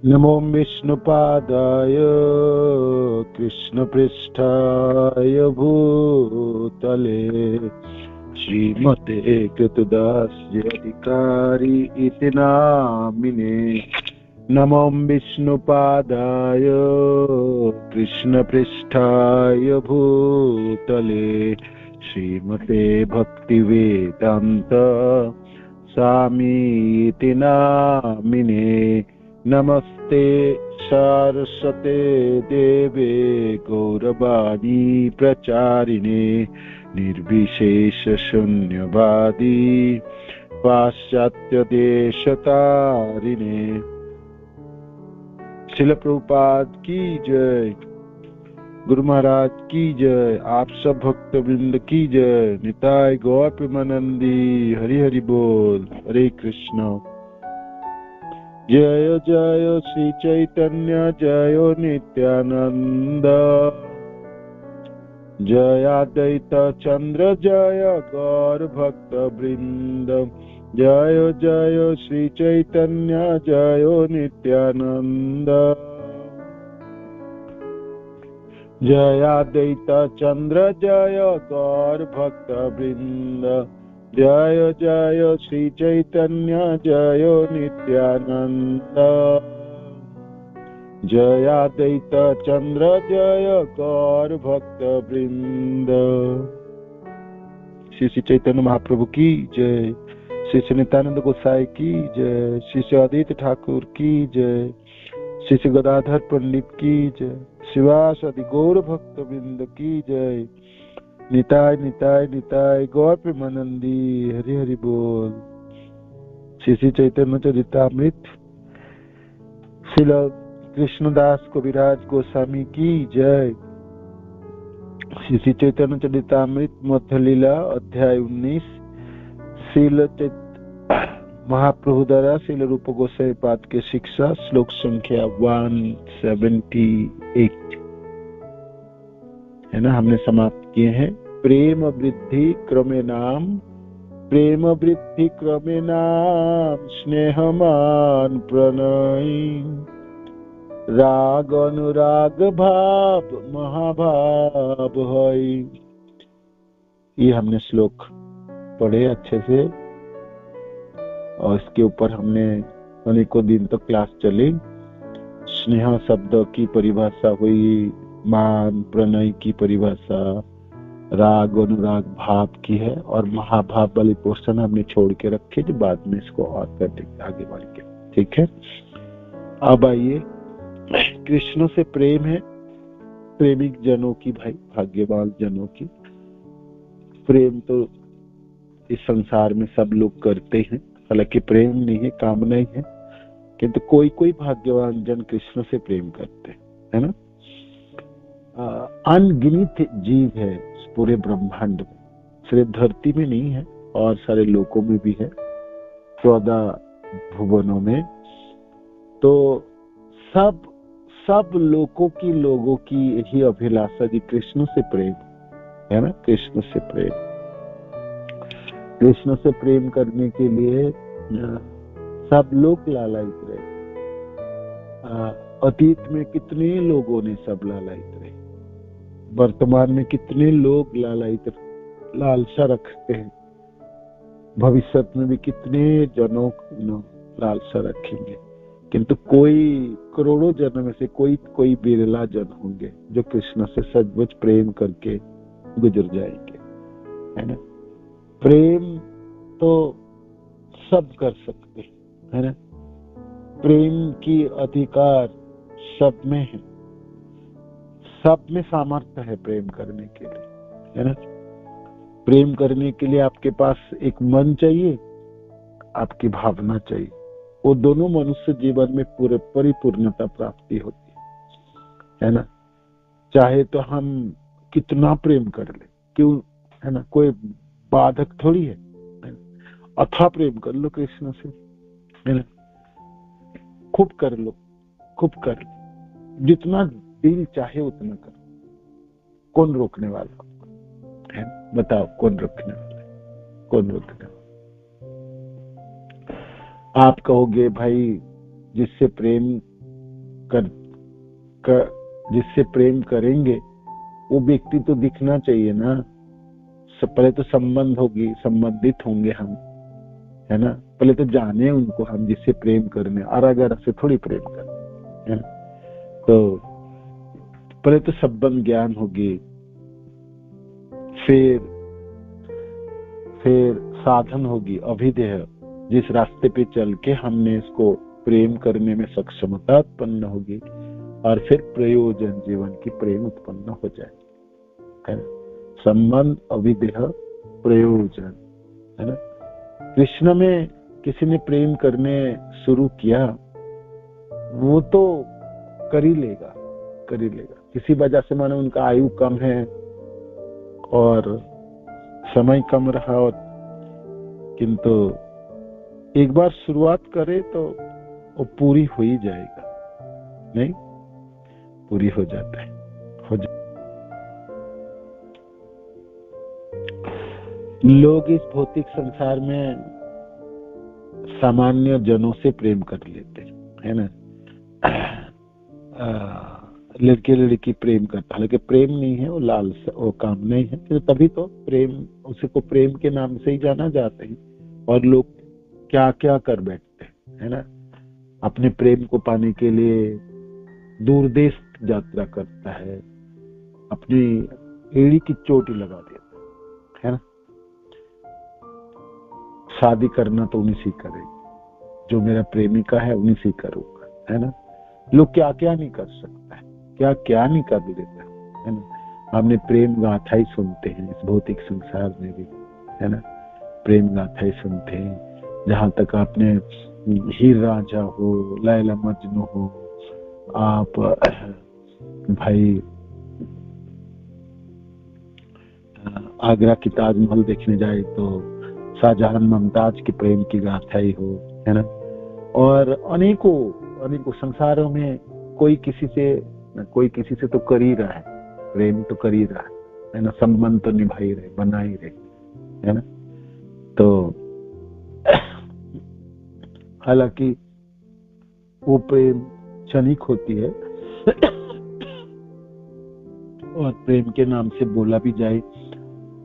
नमो विष्णुपादाय कृष्णपृष्ठाय भूतले श्रीमते कृतदास्याधिकारी इति नामिने। नमो विष्णुपादाय कृष्णपृष्ठाय भूतले श्रीमते भक्तिवेदान्त स्वामी इति नामिने। नमस्ते सारस्वते देवे गौरवाणी प्रचारिणे निर्विशेष शून्यवादी पाश्चात्य देशतारिणे। श्रील प्रभुपाद की जय, गुरु महाराज की जय, आप सब भक्त वृंद की जय। निताय गौर प्रेमानंदी, हरि हरि बोल। हरे कृष्ण। जय जय श्री चैतन्य जय नित्यानंद, जय अद्वैत चंद्र जय गौर भक्त वृंद। जय जय श्री चैतन्य जय नित्यानंद, जय अद्वैत चंद्र जय गौर भक्त वृंद। जय जय श्री चैतन्य जय नित्यानंद, जय अद्वैत चंद्र जय गौर भक्त वृंद। श्री श्री चैतन्य महाप्रभु की जय, श्री श्री नित्यानंद गोसाई की जय, श्री श्री आदित्य ठाकुर की जय, श्री श्री गदाधर पंडित की जय, शिवास आदि गौर भक्त वृंद की जय। निताय निताय निताय गौर प्रेमानंदी, हरि हरि बोल। श्री श्री चैतन्य चरितामृत श्रील कृष्णदास कविराज गोस्वामी की जय। श्री श्री चैतन्य चरितामृत मध्य लीला अध्याय 19 श्रील महाप्रभु द्वारा श्रील रूप गोसाई पाद के शिक्षा, श्लोक संख्या 178 है ना, हमने समाप्त किए हैं। प्रेम वृद्धि क्रमे नाम, प्रेम वृद्धि क्रमे नाम, स्नेहमान प्रणय, राग अनुराग भाव महाभाव है। ये हमने श्लोक पढ़े अच्छे से और इसके ऊपर हमने अनेकों दिन तक क्लास चली। स्नेह शब्द की परिभाषा हुई, मान प्रणय की परिभाषा, राग अनुराग भाव की है, और महाभाव वाली पोर्शन हमने छोड़ के रखे जो बाद में इसको और कर देंगे आगे बढ़ के। ठीक है, अब आइए, कृष्ण से प्रेम है प्रेमिक जनों की, भाई भाग्यवान जनों की। प्रेम तो इस संसार में सब लोग करते हैं, हालांकि प्रेम नहीं है, कामना ही है, किंतु कोई कोई भाग्यवान जन कृष्ण से प्रेम करते हैं, है ना। अनगिनत जीव है पूरे ब्रह्मांड में, सिर्फ धरती में नहीं है और सारे लोकों में भी है, 14 भुवनों में। तो सब लोकों की यही अभिलाषा जी कृष्ण से प्रेम है ना। कृष्ण से प्रेम करने के लिए सब लोग लालायित रहे। अतीत में कितने लोगों ने सब लालायित रहे, वर्तमान में कितने लोग लालसा रखते हैं, भविष्य में भी कितने जनों लालसा रखेंगे, किंतु कोई करोड़ों जनों में से कोई बिरला जन होंगे जो कृष्ण से सचमुच प्रेम करके गुजर जाएंगे, है ना। प्रेम तो सब कर सकते हैं, है ना। प्रेम की अधिकार सब में है, सब में सामर्थ्य है प्रेम करने के लिए, है ना। प्रेम करने के लिए आपके पास एक मन चाहिए, आपकी भावना चाहिए, वो दोनों मनुष्य जीवन में पूरे परिपूर्णता प्राप्ति होती है ना। चाहे तो हम कितना प्रेम कर ले, क्यों, है ना, कोई बाधक थोड़ी है। अथाह प्रेम कर लो कृष्ण से, है ना, खूब कर लो, जितना दिल चाहे उतना करो, कौन रोकने वाला है, बताओ, कौन रोकने वाला है, कौन रोकने वाला। आप कहोगे भाई जिससे प्रेम कर, जिससे प्रेम करेंगे वो व्यक्ति तो दिखना चाहिए ना। पहले तो संबंधित होंगे हम, है ना। पहले तो जाने उनको हम जिससे प्रेम करने, अरागर से थोड़ी प्रेम करने, है ना। तो पहले तो संबंध ज्ञान होगी, फिर साधन होगी अभिदेह, जिस रास्ते पे चल के हमने इसको प्रेम करने में सक्षमता उत्पन्न होगी, और फिर प्रयोजन, जीवन की प्रेम उत्पन्न हो जाए, है ना। संबंध, अभिदेह, प्रयोजन, है ना। कृष्ण में किसी ने प्रेम करने शुरू किया, वो तो कर ही लेगा। किसी वजह से माने उनका आयु कम है और समय कम रहा, और किंतु एक बार शुरुआत करे तो वो पूरी हो ही जाएगा, नहीं पूरी हो जाता है, लोग इस भौतिक संसार में सामान्य जनों से प्रेम कर लेते हैं ना। लड़के लड़की प्रेम करता, हालांकि प्रेम नहीं है, वो लालसा, वो कामना ही है। तो तभी तो प्रेम, उसी को प्रेम के नाम से ही जाना जाता है। और लोग क्या क्या कर बैठते हैं, है ना। अपने प्रेम को पाने के लिए दूर देश यात्रा करता है, अपनी एड़ी की चोटी लगा देता है ना। शादी करना तो उन्हीं से करेगी, जो मेरा प्रेमिका है उन्हीं से करूंगा, है ना। लोग क्या क्या नहीं कर सकता है, क्या क्या नहीं कर लेता है ना। हमने प्रेम गाथा ही सुनते हैं इस भौतिक संसार में भी, है ना। प्रेम गाथा ही सुनते हैं। जहां तक आपने हीर रांझा हो, लैला मजनू हो, आप भाई आगरा की ताजमहल देखने जाए तो शाहजहां मुमताज की प्रेम की गाथा ही हो, है ना। और अनेकों संसारों में कोई किसी से तो कर ही रहा है, प्रेम तो कर ही रहा है ना। संबंध तो निभा ही रहे, बना ही रहे, है ना। तो हालांकि वो प्रेम क्षणिक होती है और प्रेम के नाम से बोला भी जाए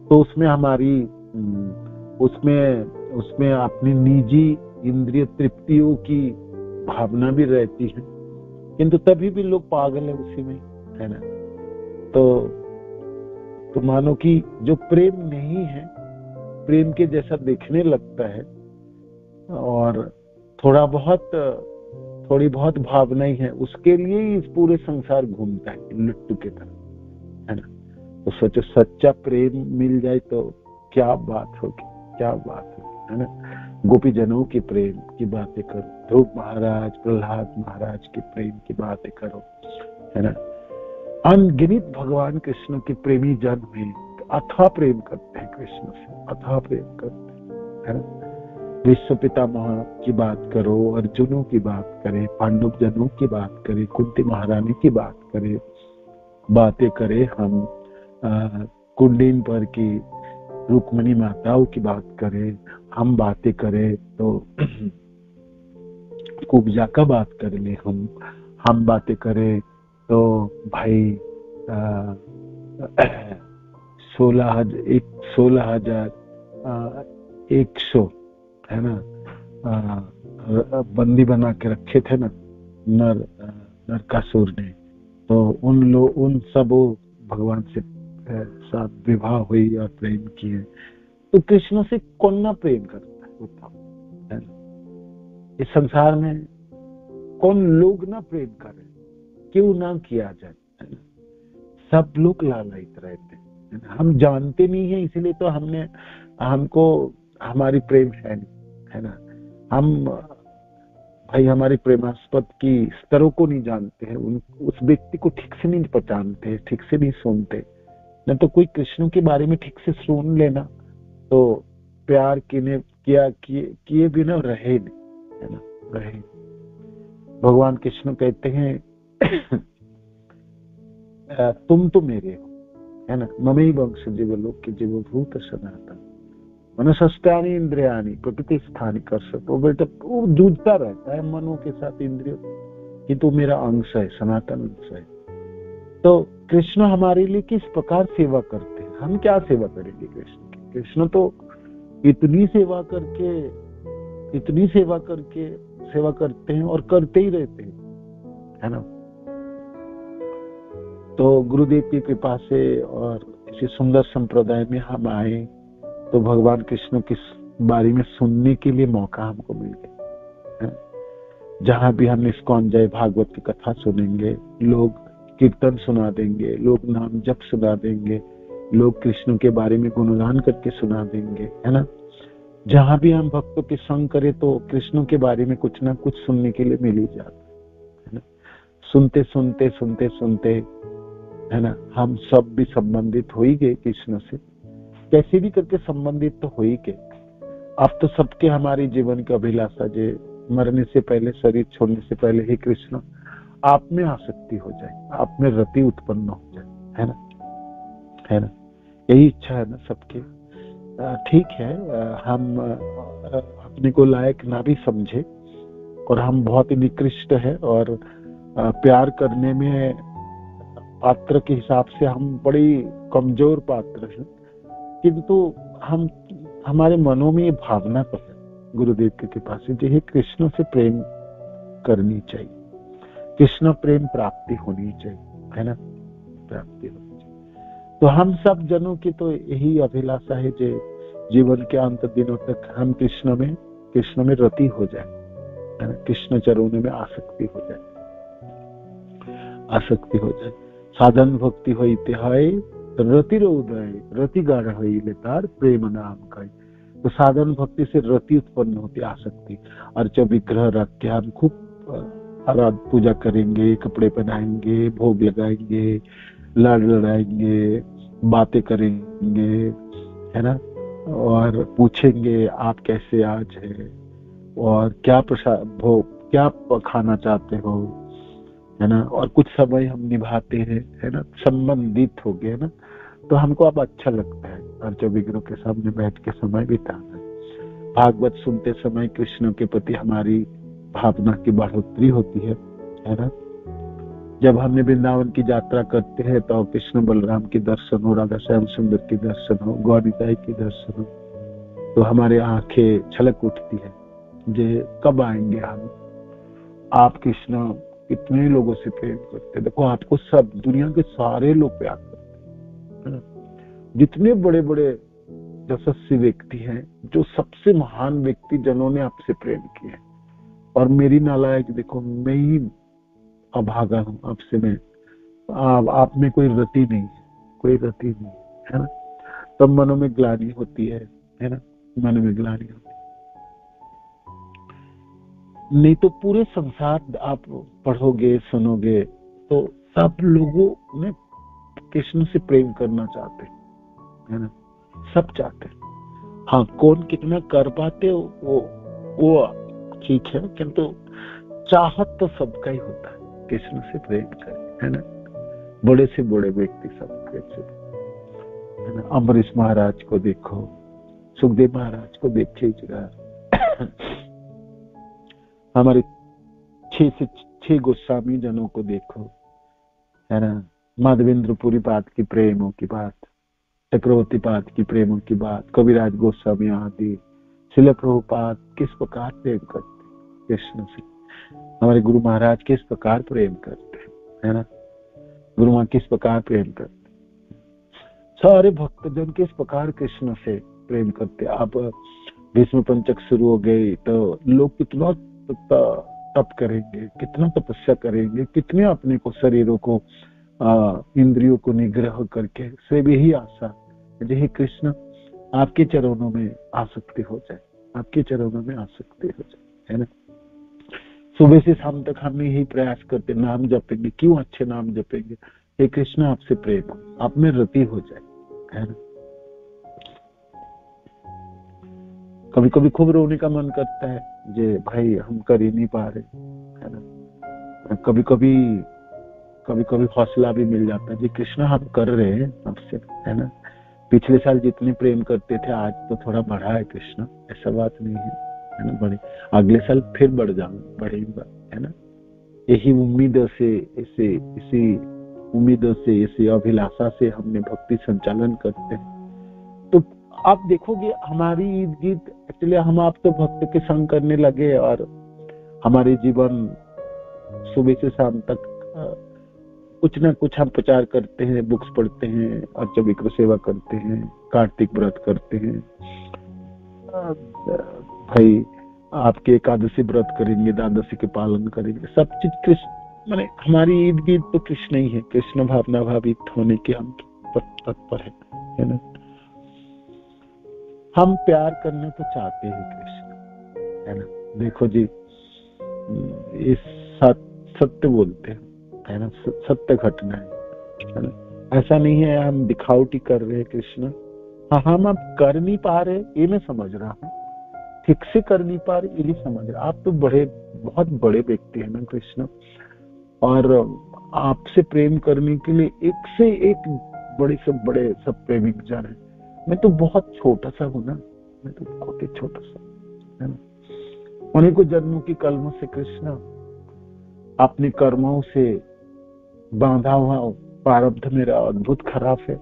तो उसमें हमारी उसमें अपनी निजी इंद्रिय तृप्तियों की भावना भी रहती है, किंतु तभी भी लोग पागल है उसी में, है ना। तो मानो कि जो प्रेम नहीं है, प्रेम के जैसा देखने लगता है, और थोड़ी बहुत भावना ही है, उसके लिए ही इस पूरे संसार घूमता है लुट्टू के तरह, है ना। तो सोचो सच्चा प्रेम मिल जाए तो क्या बात होगी, है ना। गोपी जनों के प्रेम की बातें करो, ध्रुव महाराज, प्रहलाद महाराज के प्रेम की बातें करो, है ना। अनगिनत भगवान कृष्ण के प्रेमी जन हुए, अथाह प्रेम करते हैं कृष्ण से, अथाह प्रेम करते हैं, है ना। विश्व पितामह की बात करो, अर्जुनों की बात करें, पांडव जनों की बात करें, कुंती महारानी की बातें करें, हम कुंडीन पर की रुक्मिणी माताओं की बात करें, हम बातें करें तो कुब्जा का बात कर ले, हम बातें करें तो भाई 16,100 है ना, बंदी बना के रखे थे ना नरकासुर ने। तो उन सब भगवान से साथ विवाह हुई और प्रेम किए। तो कृष्ण से कौन ना प्रेम करता है, बताओ, है ना। इस संसार में कौन लोग ना प्रेम करे, क्यों ना किया जाए, है ना। सब लोग लालायित रहते हैं, हम जानते नहीं है, इसीलिए तो हमको हमारी प्रेम है ना। हम भाई हमारी प्रेमास्पद की स्तरों को नहीं जानते हैं, उस व्यक्ति को ठीक से नहीं पहचानते, ठीक से नहीं सुनते। न तो कोई कृष्ण के बारे में ठीक से सुन लेना तो प्यार किए बिना रहे नहीं, है ना, रहे। भगवान कृष्ण कहते हैं तुम तो मेरे हो, है ना। ममई वंश जीव लोक के जीव भूत सनातन मनसस्तानी इंद्रियानी प्रकृति स्थानी कर सकते। वो बेटा वो जूझता रहता है मनों के साथ, इंद्रियों, कि तू मेरा अंश है, सनातन अंश है। तो कृष्ण हमारे लिए किस प्रकार सेवा करते हैं, हम क्या सेवा करेंगे कृष्ण की? कृष्ण तो इतनी सेवा करते हैं और करते ही रहते हैं, है ना। तो गुरुदेव की कृपा से और इसी सुंदर संप्रदाय में हम आए तो भगवान कृष्ण के बारे में सुनने के लिए मौका हमको मिल गया। जहां भी हम इस्कॉन जाए भागवत की कथा सुनेंगे, लोग कीर्तन सुना देंगे, लोग नाम जप सुना देंगे, लोग कृष्ण के बारे में गुणगान करके सुना देंगे, है ना। जहां भी हम भक्तों के संग करें तो कृष्ण के बारे में कुछ ना कुछ सुनने के लिए मिल ही जाता है ना। सुनते सुनते सुनते सुनते, है ना, हम सब भी संबंधित हो ही गए कृष्ण से, कैसे भी करके संबंधित तो हो ही गए। अब तो सबके हमारे जीवन की अभिलाषा जे मरने से पहले, शरीर छोड़ने से पहले ही कृष्ण आप में आसक्ति हो जाए, आप में रति उत्पन्न हो जाए, है ना। यही इच्छा है ना सबके। ठीक है, हम अपने को लायक ना भी समझे और हम बहुत ही निकृष्ट है और प्यार करने में पात्र के हिसाब से हम बड़ी कमजोर पात्र हैं, किंतु हम हमारे मनों में ये भावना तो है गुरुदेव की कृपा से, जो कृष्ण से प्रेम करनी चाहिए, कृष्ण प्रेम प्राप्ति होनी चाहिए, है ना, प्राप्ति होनी चाहिए। तो हम सब जनों की तो यही अभिलाषा है जो जीवन के अंत दिनों तक हम कृष्ण में रति हो जाए, है ना, कृष्ण चरणों में आसक्ति हो जाए। साधन भक्ति होइते है रति उदय, रति गाढ़ होइले तार प्रेम नाम कई। तो साधन भक्ति से रति उत्पन्न होती, आसक्ति। अर्च विग्रह रख के हम खूब आराध पूजा करेंगे, कपड़े पहनाएंगे, भोग लगाएंगे, लाड लड़ाएंगे, बातें करेंगे, है ना, और पूछेंगे आप कैसे आज है और क्या प्रसाद भोग क्या खाना चाहते हो, है ना, और कुछ समय हम निभाते हैं, है ना, संबंधित हो गए ना, तो हमको अब अच्छा लगता है अर्च विग्रह के सामने बैठ के समय बिताना। भागवत सुनते समय कृष्ण के प्रति हमारी भावना की बढ़ोतरी होती है ना। जब हमने वृंदावन की यात्रा करते हैं तो कृष्ण बलराम के दर्शन हो, राधा श्याम सुंदर के दर्शन हो, गौरीताई के दर्शन हो, तो हमारे आंखें छलक उठती है, जे कब आएंगे हम। आप कृष्ण कितने लोगों से प्रेम करते, देखो आपको सब दुनिया के सारे लोग प्यार करते हैं। जितने बड़े बड़े यशस्वी व्यक्ति हैं, जो सबसे महान व्यक्ति जनों ने आपसे प्रेम किया, और मेरी नालायक देखो, मैं ही अभागा हूं आपसे, मैं आप में कोई रति नहीं है ना। तब मनों में ग्लानि होती है ना, मन में ग्लानि होती है। नहीं तो पूरे संसार आप पढ़ोगे सुनोगे तो सब लोगों में कृष्ण से प्रेम करना चाहते हैं, है ना, सब चाहते हैं। हाँ, कौन कितना कर पाते वो ठीक है, किंतु चाहत तो सबका ही होता है कृष्ण से प्रेम करें, है ना। बड़े से बड़े व्यक्ति सब कैसे, है ना। अम्बरीश महाराज को देखो, सुखदेव महाराज को देखिएगा, हमारे 6 से 6 गोस्वामी जनों को देखो, है ना। माधवेंद्र पुरी पाद की प्रेमों की बात, चक्रवर्ती पाद की प्रेमों की बात, कविराज गोस्वामी आदि, श्रील प्रभुपाद किस प्रकार प्रेम करते कृष्ण से, हमारे गुरु महाराज किस प्रकार प्रेम करते, है ना, गुरु माँ किस प्रकार प्रेम करते, सारे भक्तजन किस प्रकार कृष्ण से प्रेम करते। आप भीष्म पंचक शुरू हो गई तो लोग कितना तप करेंगे, कितना तपस्या करेंगे, कितने अपने को शरीरों को इंद्रियों को निग्रह करके, सिर्फ यही आशा हे कृष्ण आपके चरणों में आसक्ति हो जाए, आपके चरणों में आसक्ति हो जाए, है ना। सुबह से शाम तक हम यही प्रयास करते, नाम जपेंगे, क्यों अच्छे नाम जपेंगे, हे कृष्ण आपसे प्रेम हो, आप में रति हो जाए, है ना। कभी कभी खूब रोने का मन करता है, जे भाई हम कर ही नहीं पा रहे, है ना। कभी कभी हौसला भी मिल जाता है, जी कृष्ण हम कर रहे हैं आपसे, है ना। पिछले साल जितने प्रेम करते थे आज तो थोड़ा बढ़ा है कृष्ण, ऐसा बात नहीं है ना, बढ़े, अगले साल फिर बढ़ेगा, है ना। यही उम्मीदों से, इसी उम्मीदों से, इसी अभिलाषा से हमने भक्ति संचालन करते हैं। तो आप देखोगे हमारी ईद गीत, एक्चुअली हम आप तो भक्त के संग करने लगे और हमारे जीवन सुबह से शाम तक कुछ ना कुछ हम प्रचार करते हैं, बुक्स पढ़ते हैं, अर्च विक्र सेवा करते हैं, कार्तिक व्रत करते हैं, भाई आपके एकादशी व्रत करेंगे, द्वादशी के पालन करेंगे, सब चीज कृष्ण, माने हमारी ईद गीत तो कृष्ण ही है, कृष्ण भावना भावित होने के हम तत्पर है ना। हम प्यार करना तो चाहते हैं कृष्ण, है ना। देखो जी, इस सत्य बोलते हैं, है ना, सत्य घटना है ना। ऐसा नहीं है हम दिखावटी कर रहे हैं कृष्ण। हाँ, हम अब कर नहीं पा रहे ये मैं समझ रहा हूँ, ठीक से कर नहीं पा रहे ये भी समझ रहा। आप तो बहुत बड़े व्यक्ति है ना कृष्ण, और आपसे प्रेम करने के लिए एक से एक बड़े से बड़े सब प्रेमिक जन है। मैं तो बहुत छोटा सा हूँ ना, मैं तो बहुत ही छोटा सा, है ना। उन्हीं को जन्मों की कलमों से कृष्ण अपने कर्मों से बांधा हुआ प्रारब्ध मेरा अद्भुत खराब है।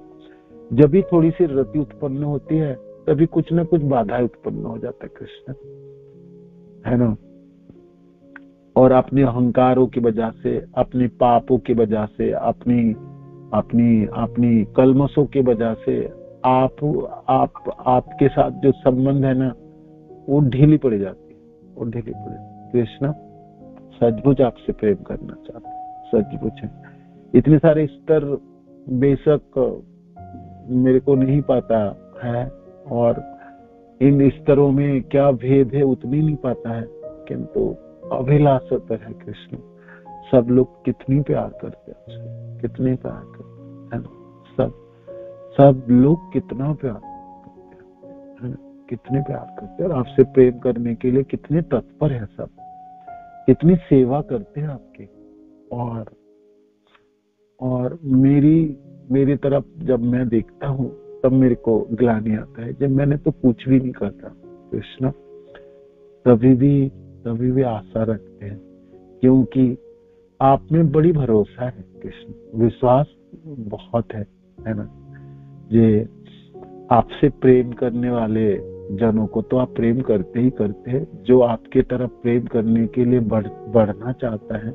जब भी थोड़ी सी रति उत्पन्न होती है तभी कुछ ना कुछ बाधा उत्पन्न हो जाता है कृष्ण, है ना। और अपने अहंकारों की वजह से, अपने पापों की वजह से, अपनी कलमशों की वजह से आपके साथ जो संबंध है ना वो ढीली पड़ जाती है, वो ढीली पड़। कृष्ण सचमुच आपसे प्रेम करना चाहते, सचमुच है। इतने सारे स्तर बेशक मेरे को नहीं पता है, और इन स्तरों में क्या भेद है उतनी नहीं पता है, किंतु अभिलाषा तो है कृष्ण। सब लोग कितनी प्यार करते हैं, कितने प्यार करते हैं, सब लोग कितना प्यार करते हैं, कितने प्यार करते हैं, और आपसे प्रेम करने के लिए कितने तत्पर है सब, कितनी सेवा करते हैं आपकी। और मेरी तरफ जब मैं देखता हूँ तब मेरे को ग्लानि आता है, जब मैंने तो कुछ भी नहीं करता कृष्ण, तभी भी आशा रखते हैं, क्योंकि आप में बड़ी भरोसा है कृष्ण, विश्वास बहुत है ना। ये आपसे प्रेम करने वाले जनों को तो आप प्रेम करते ही करते हैं, जो आपके तरफ प्रेम करने के लिए बढ़ना चाहता है,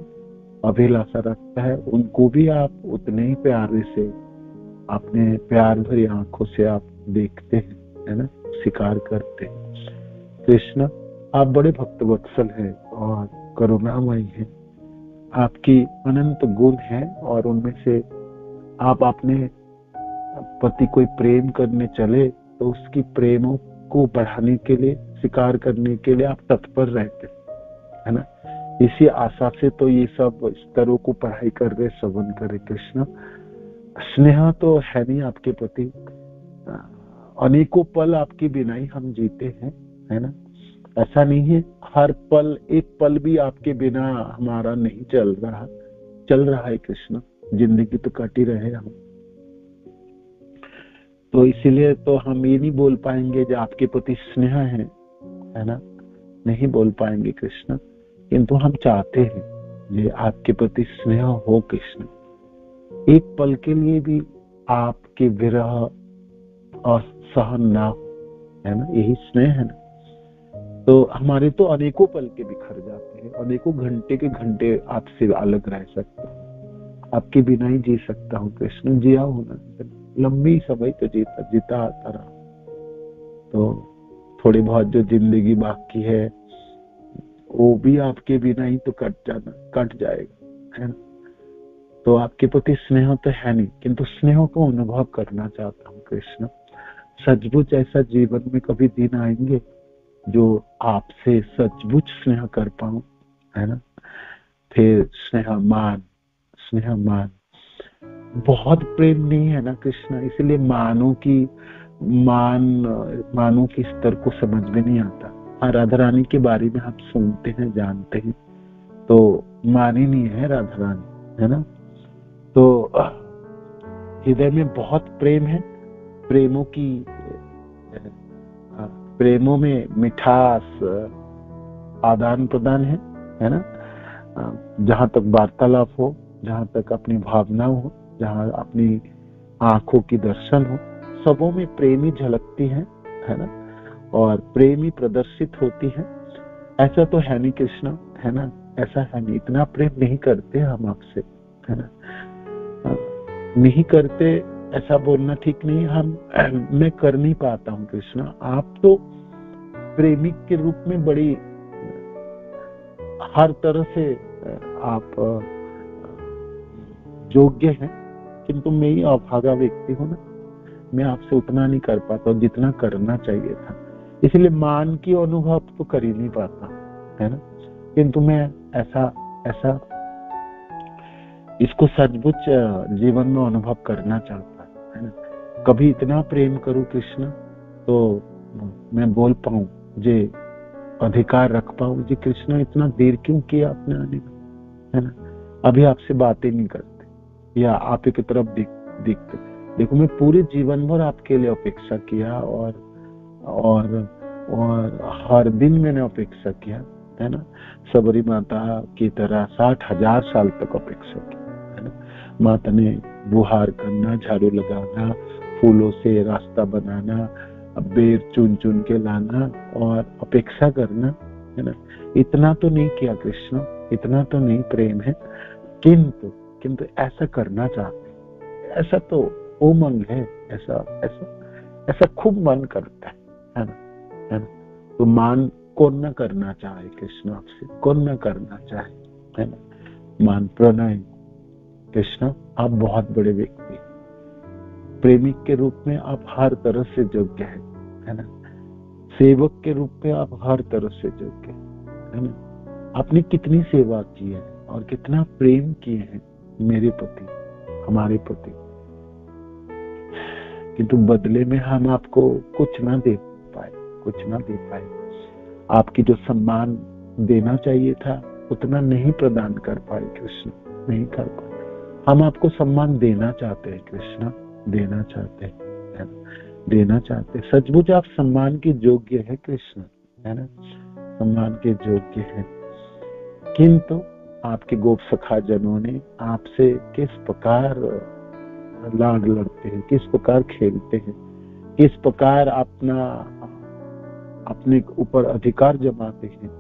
अभिलाषा रखता है, उनको भी आप उतने ही प्यार से, अपने प्यार भरी आंखों से आप देखते हैं, है ना, स्वीकार करते हैं। कृष्ण आप बड़े भक्त वत्सल हैं और करुणामयी हैं, आपकी अनंत गुण है, और उनमें से आप अपने पति कोई प्रेम करने चले तो उसकी प्रेमों को बढ़ाने के लिए, स्वीकार करने के लिए आप तत्पर रहते, है ना। इसी आशा से तो ये सब स्तरों को पढ़ाई कर रहे, श्रवण करे कृष्ण। स्नेह तो है नहीं आपके प्रति, अनेकों पल आपके बिना ही हम जीते हैं, है ना। ऐसा नहीं है हर पल, एक पल भी आपके बिना हमारा नहीं चल रहा है कृष्ण, जिंदगी तो कट ही रहे हम। तो इसीलिए तो हम ये नहीं बोल पाएंगे जो आपके प्रति स्नेह है ना, नहीं बोल पाएंगे कृष्ण, किंतु हम चाहते हैं ये आपके प्रति स्नेह हो कृष्ण। एक पल के लिए भी आपके विरह और सहन ना हो, है ना, यही स्नेह है ना। तो हमारे तो अनेकों पल के बिखर जाते हैं, अनेकों घंटे के घंटे आपसे अलग रह सकते हैं, आपके बिना ही जी सकता हूँ कृष्ण, जिया होना लंबी समय तो जीता आता रहा। तो थोड़ी बहुत जो जिंदगी बाकी है वो भी आपके बिना ही तो कट जाएगा, है ना। तो आपके प्रति स्नेह तो है नहीं, किंतु स्नेह को अनुभव करना चाहता हूँ कृष्ण। सचमुच ऐसा जीवन में कभी दिन आएंगे जो आपसे सचमुच स्नेह कर पाऊं, है ना। फिर स्नेह मान बहुत प्रेम नहीं है ना कृष्ण, इसलिए मानों की स्तर को समझ में नहीं आता। हाँ, राधा रानी के बारे में हम सुनते हैं, जानते हैं, तो मानी नहीं है राधा रानी, है ना। तो हृदय में बहुत प्रेम है, प्रेमों में मिठास, आदान प्रदान है ना। जहां तक वार्तालाप हो, जहां तक अपनी भावनाओं हो, जहां अपनी आंखों की दर्शन हो, सबों में प्रेम ही झलकती है ना, और प्रेम ही प्रदर्शित होती है। ऐसा तो है नहीं कृष्ण, है ना, ऐसा है नहीं, इतना प्रेम नहीं करते हम आपसे, है ना, नहीं करते, ऐसा बोलना ठीक नहीं। मैं कर नहीं पाता हूँ कृष्ण। आप तो प्रेमिक के रूप में बड़ी हर तरह से आप योग्य हैं, किंतु मैं ही अभागा व्यक्ति हूँ ना, मैं आपसे उतना नहीं कर पाता जितना करना चाहिए था, इसलिए मान की अनुभव तो कर ही नहीं पाता, है ना। किंतु मैं ऐसा इसको सचमुच जीवन में अनुभव करना चाहता है ना। कभी इतना प्रेम करूं कृष्ण तो मैं बोल पाऊं, जे अधिकार रख पाऊं, जी कृष्ण इतना देर क्यों किया आपने आने में, है ना। अभी आपसे बातें नहीं करते या आप की तरफ दिखते। देखो मैं पूरे जीवन भर आपके लिए अपेक्षा किया और हर दिन मैंने अपेक्षा किया, है ना। सबरी माता की तरह 60,000 साल तक अपेक्षा की, है ना। माता ने बुहार करना, झाड़ू लगाना, फूलों से रास्ता बनाना, बेर चुन चुन के लाना और अपेक्षा करना, है ना। इतना तो नहीं किया कृष्ण, इतना तो नहीं प्रेम है, किंतु ऐसा करना चाहते, ऐसा तो उमंग है, ऐसा खूब मन करता है ना। तो मान कौन न करना चाहे कृष्ण आपसे, कौन न करना चाहे, है ना। मान प्रणय कृष्ण, आप बहुत बड़े व्यक्ति, प्रेमिक के रूप में आप हर तरह से योग्य है ना। सेवक के रूप में आप हर तरह से योग्य है ना। आपने कितनी सेवा की है और कितना प्रेम किए हैं मेरे प्रति, हमारे प्रति, किंतु बदले में हम आपको कुछ ना दे पाए। आपकी जो सम्मान देना चाहिए था उतना नहीं प्रदान कर पाए कृष्ण, नहीं कर पाए। हम आपको सम्मान देना चाहते हैं कृष्ण, देना चाहते। सचमुच आप सम्मान के योग्य है कृष्ण, है ना, सम्मान के योग्य है। किंतु आपके गोप सखा जनों ने आपसे किस प्रकार लाड लड़ते हैं, किस प्रकार खेलते हैं, किस प्रकार अपने ऊपर अधिकार जमाते हैं,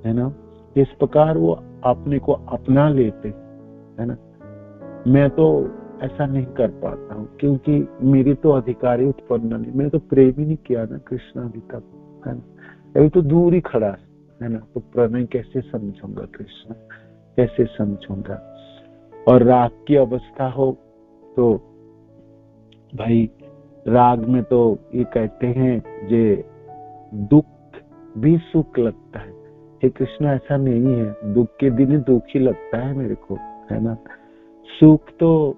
है ना, किस प्रकार वो अपने को अपना लेते हैं, है ना। मैं तो ऐसा नहीं कर पाता हूँ, क्योंकि मेरी तो अधिकारी उत्पन्न नहीं, मैंने तो प्रेम ही नहीं किया ना कृष्ण अभी तक, है ना। अभी तो दूर ही खड़ा है ना। तो प्रणय कैसे समझूंगा कृष्ण, कैसे समझूंगा। और राग की अवस्था हो तो भाई, राग में तो ये कहते हैं जे दुख भी सुख लगता है। हे कृष्ण ऐसा नहीं है, दुख के दिन ही दुख ही लगता है मेरे को, है ना। सुख तो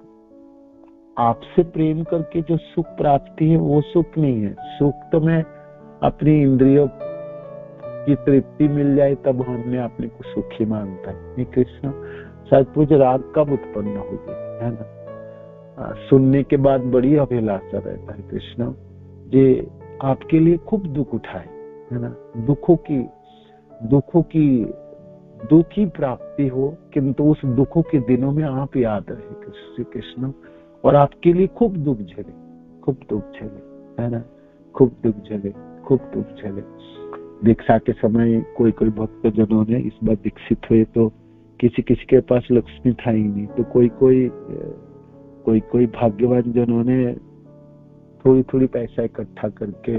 आपसे प्रेम करके जो सुख प्राप्ति है वो सुख नहीं है। सुख तो मैं अपनी इंद्रियों की तृप्ति मिल जाए तब हमने अपने को सुखी मानता है। कृष्ण सचमुच राग कब उत्पन्न होगी, है ना। सुनने के बाद बड़ी अभिलाषा रहता है कृष्ण, जे आपके लिए खूब दुख उठाए, है ना। दुख की प्राप्ति हो, किंतु उस दुखों के दिनों में आप याद रहे कृष्ण, और आपके लिए खूब दुख झेले, है ना, खूब दुख झेले। दीक्षा के समय कोई भक्त जनों ने इस बार दीक्षित हुए तो किसी के पास लक्ष्मी था ही नहीं, तो कोई भाग्यवान जनों ने थोड़ी पैसा इकट्ठा करके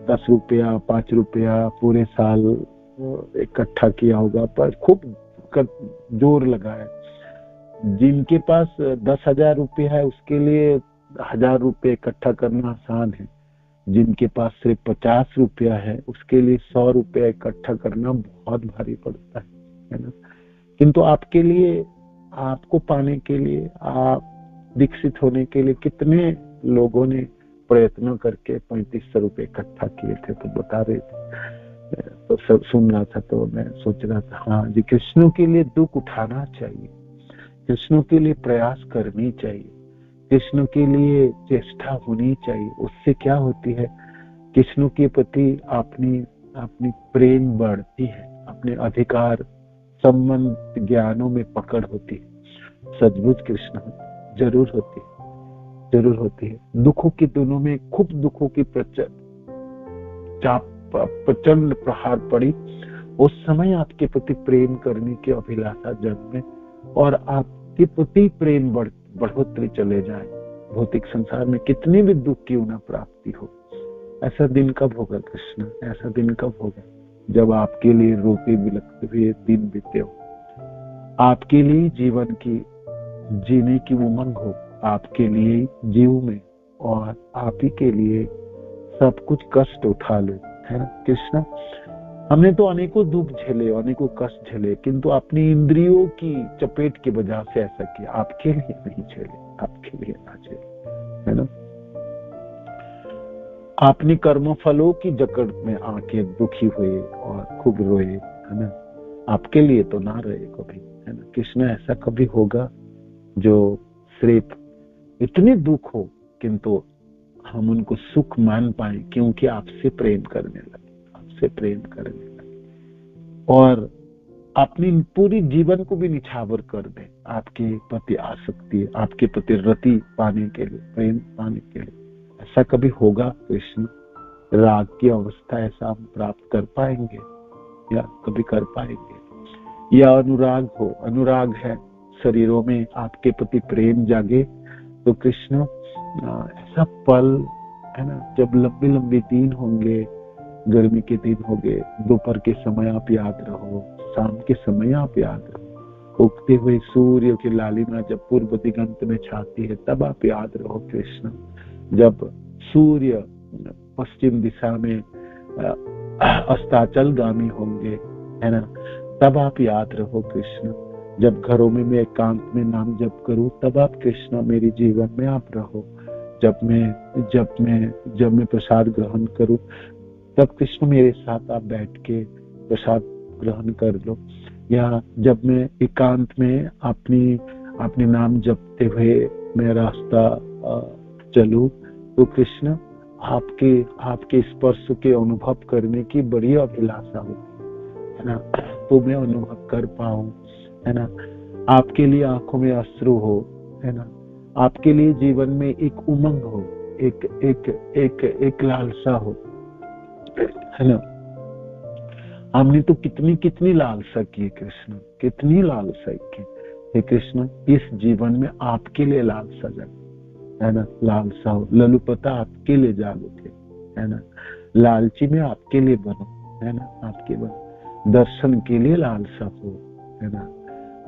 10 रुपया 5 रुपया पूरे साल इकट्ठा किया होगा, पर खूब जोर लगाया। जिनके पास 10,000 रुपये है उसके लिए 1,000 रुपये इकट्ठा करना आसान है, जिनके पास सिर्फ 50 रुपया है उसके लिए 100 रुपया इकट्ठा करना बहुत भारी पड़ता है ना। किंतु आपके लिए, आपको पाने के लिए, आप दीक्षित होने के लिए कितने लोगों ने प्रयत्न करके 3500 रुपये इकट्ठा किए थे, तो बता रहे थे। तो सब सुन रहा था तो मैं सोच रहा था, हाँ जी, कृष्ण के लिए दुख उठाना चाहिए, कृष्ण के लिए प्रयास करनी चाहिए, कृष्ण के लिए चेष्टा होनी चाहिए। उससे क्या होती है, कृष्ण के प्रति अपनी प्रेम बढ़ती है, अपने अधिकार संबंध ज्ञानों में पकड़ होती है, सचमुच कृष्ण जरूर होती है, जरूर होती है। दुखों की दिनों में खूब दुखों की प्रचंड प्रहार पड़ी, उस समय आपके प्रति प्रेम करने की अभिलाषा जन्मे और आपके प्रति प्रेम बढ़ोतरी चले जाए। भौतिक संसार में कितनी भी दुख की उन्हें प्राप्ति हो, ऐसा दिन कब होगा कृष्ण? ऐसा दिन कब होगा जब आपके लिए रोते बिलखते हुए दिन बीते हो, आपके लिए जीवन की जीने की उमंग हो, आपके लिए जीव में और आप ही के लिए सब कुछ कष्ट उठा लो, है ना कृष्ण? हमने तो अनेकों दुख झेले, अनेकों कष्ट झेले, किंतु अपनी इंद्रियों की चपेट की वजह से ऐसा किया। आपके लिए नहीं झेले, आपके लिए ना झेले, है ना? आपने कर्म फलों की जकड़ में आके दुखी हुए और खूब रोए, है ना? आपके लिए तो ना रहे कभी, है ना कृष्ण? ऐसा कभी होगा जो सिर्फ इतने दुख हो किंतु हम उनको सुख मान पाए क्योंकि आपसे प्रेम करने लगे, आपसे प्रेम करने लगे और अपनी पूरी जीवन को भी निछावर कर दे आपके प्रति आसक्ति, आपके प्रति रति पाने के लिए, प्रेम पाने के लिए। ऐसा कभी होगा कृष्ण? राग की अवस्था ऐसा हम प्राप्त कर पाएंगे या कभी कर पाएंगे? या अनुराग हो, अनुराग है शरीरों में, आपके प्रति प्रेम जागे तो कृष्ण ऐसा पल, है ना, जब लंबी लंबी दिन होंगे, गर्मी के दिन होंगे, दोपहर के समय आप याद रहो, शाम के समय आप याद रहो, उगते हुए सूर्य की लालिमा जब पूर्व दिगंत में छाती है तब आप याद रहो कृष्ण, जब सूर्य पश्चिम दिशा में अस्ताचलगामी होंगे, है ना, तब आप याद रहो कृष्ण, जब घरों में मैं एकांत में नाम जप करूं तब आप कृष्ण मेरे जीवन में आप रहो, जब मैं प्रसाद ग्रहण करूं तब कृष्ण मेरे साथ आप बैठ के प्रसाद ग्रहण कर लो, या जब मैं एकांत में अपने नाम जपते हुए मैं रास्ता चलूं तो कृष्ण आपके स्पर्श के अनुभव करने की बड़ी अभिलाषा होती है ना, तो मैं अनुभव कर पाऊं, है ना, आपके लिए आंखों में अश्रु हो, है ना, आपके लिए जीवन में एक उमंग हो, एक लालसा हो, है ना। हमने तो कितनी लालसा की कृष्ण, कितनी लालसा की हे कृष्ण, इस जीवन में आपके लिए लालसा जग, है ना, लालसा हो, ललुपता आपके लिए जाग उठे, है ना, लालची में आपके लिए बनो, है ना, आपके बनो, दर्शन के लिए लालसा हो, है ना,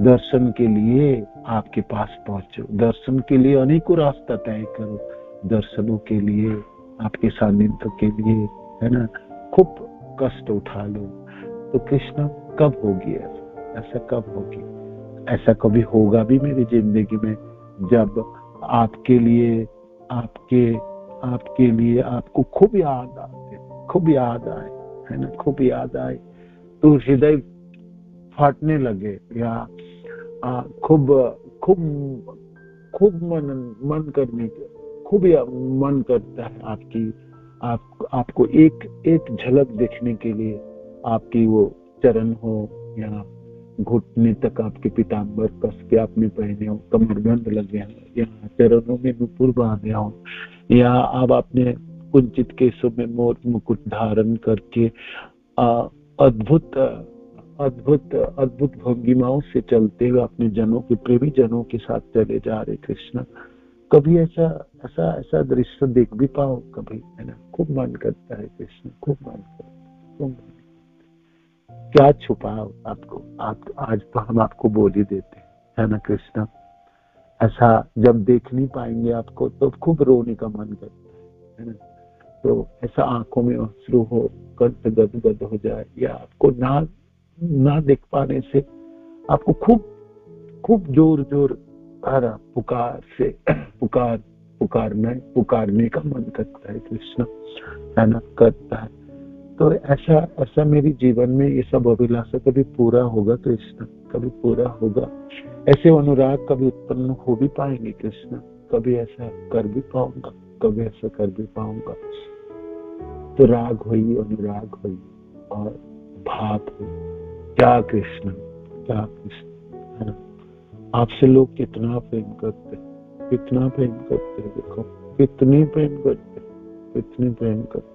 दर्शन के लिए आपके पास पहुंचो, दर्शन के लिए अनेकों रास्ता तय करो, दर्शनों के लिए, आपके सानिध्य के लिए, है ना, खूब कष्ट उठा लो। तो कृष्ण कब होगी ऐसा कब होगी? ऐसा कभी होगा भी मेरी जिंदगी में जब आपके लिए आपको खूब याद आए, है ना, खूब याद आए तो हृदय फाटने लगे, या खूब मन करता है आपको एक झलक देखने के लिए, आपकी वो चरण हो या घुटने तक आपके पीताम्बर कस के आपने पहने हो, कमरबंद लगे हो, या चरणों में नुपुर बांधे हो, या अब आपने कुंचित केशों में मोर मुकुट धारण करके अद्भुत भंगिमाओं से चलते हुए अपने जनों के प्रेमी जनों के साथ चले जा रहे कृष्ण, कभी ऐसा दृश्य देख भी पाओ कभी, है ना, खूब मन करता है कृष्ण, खूब मन करता है। क्या छुपाओ आपको, आज तो हम आपको बोल ही देते हैं ना कृष्ण, ऐसा जब देख नहीं पाएंगे आपको तो खूब रोने का मन करता है ना, तो ऐसा आंखों में अश्रु हो, कंठ गदगद हो जाए, या आपको ना देख पाने से आपको खूब जोर पुकारने का मन करता है कृष्ण, है ना, करता है। तो ऐसा मेरे जीवन में ये सब अभिलाषा कभी पूरा होगा कृष्ण, कभी पूरा होगा? ऐसे अनुराग कभी उत्पन्न हो भी पाएंगे कृष्ण? कभी ऐसा कर भी पाऊंगा? कभी ऐसा कर भी पाऊंगा? तो राग हुई, अनुराग हुई और भाव हुई, क्या कृष्ण, क्या कृष्ण, है ना। आपसे लोग कितना प्रेम करते, कितना प्रेम करते, देखो कितनी प्रेम करते, कितनी प्रेम करते।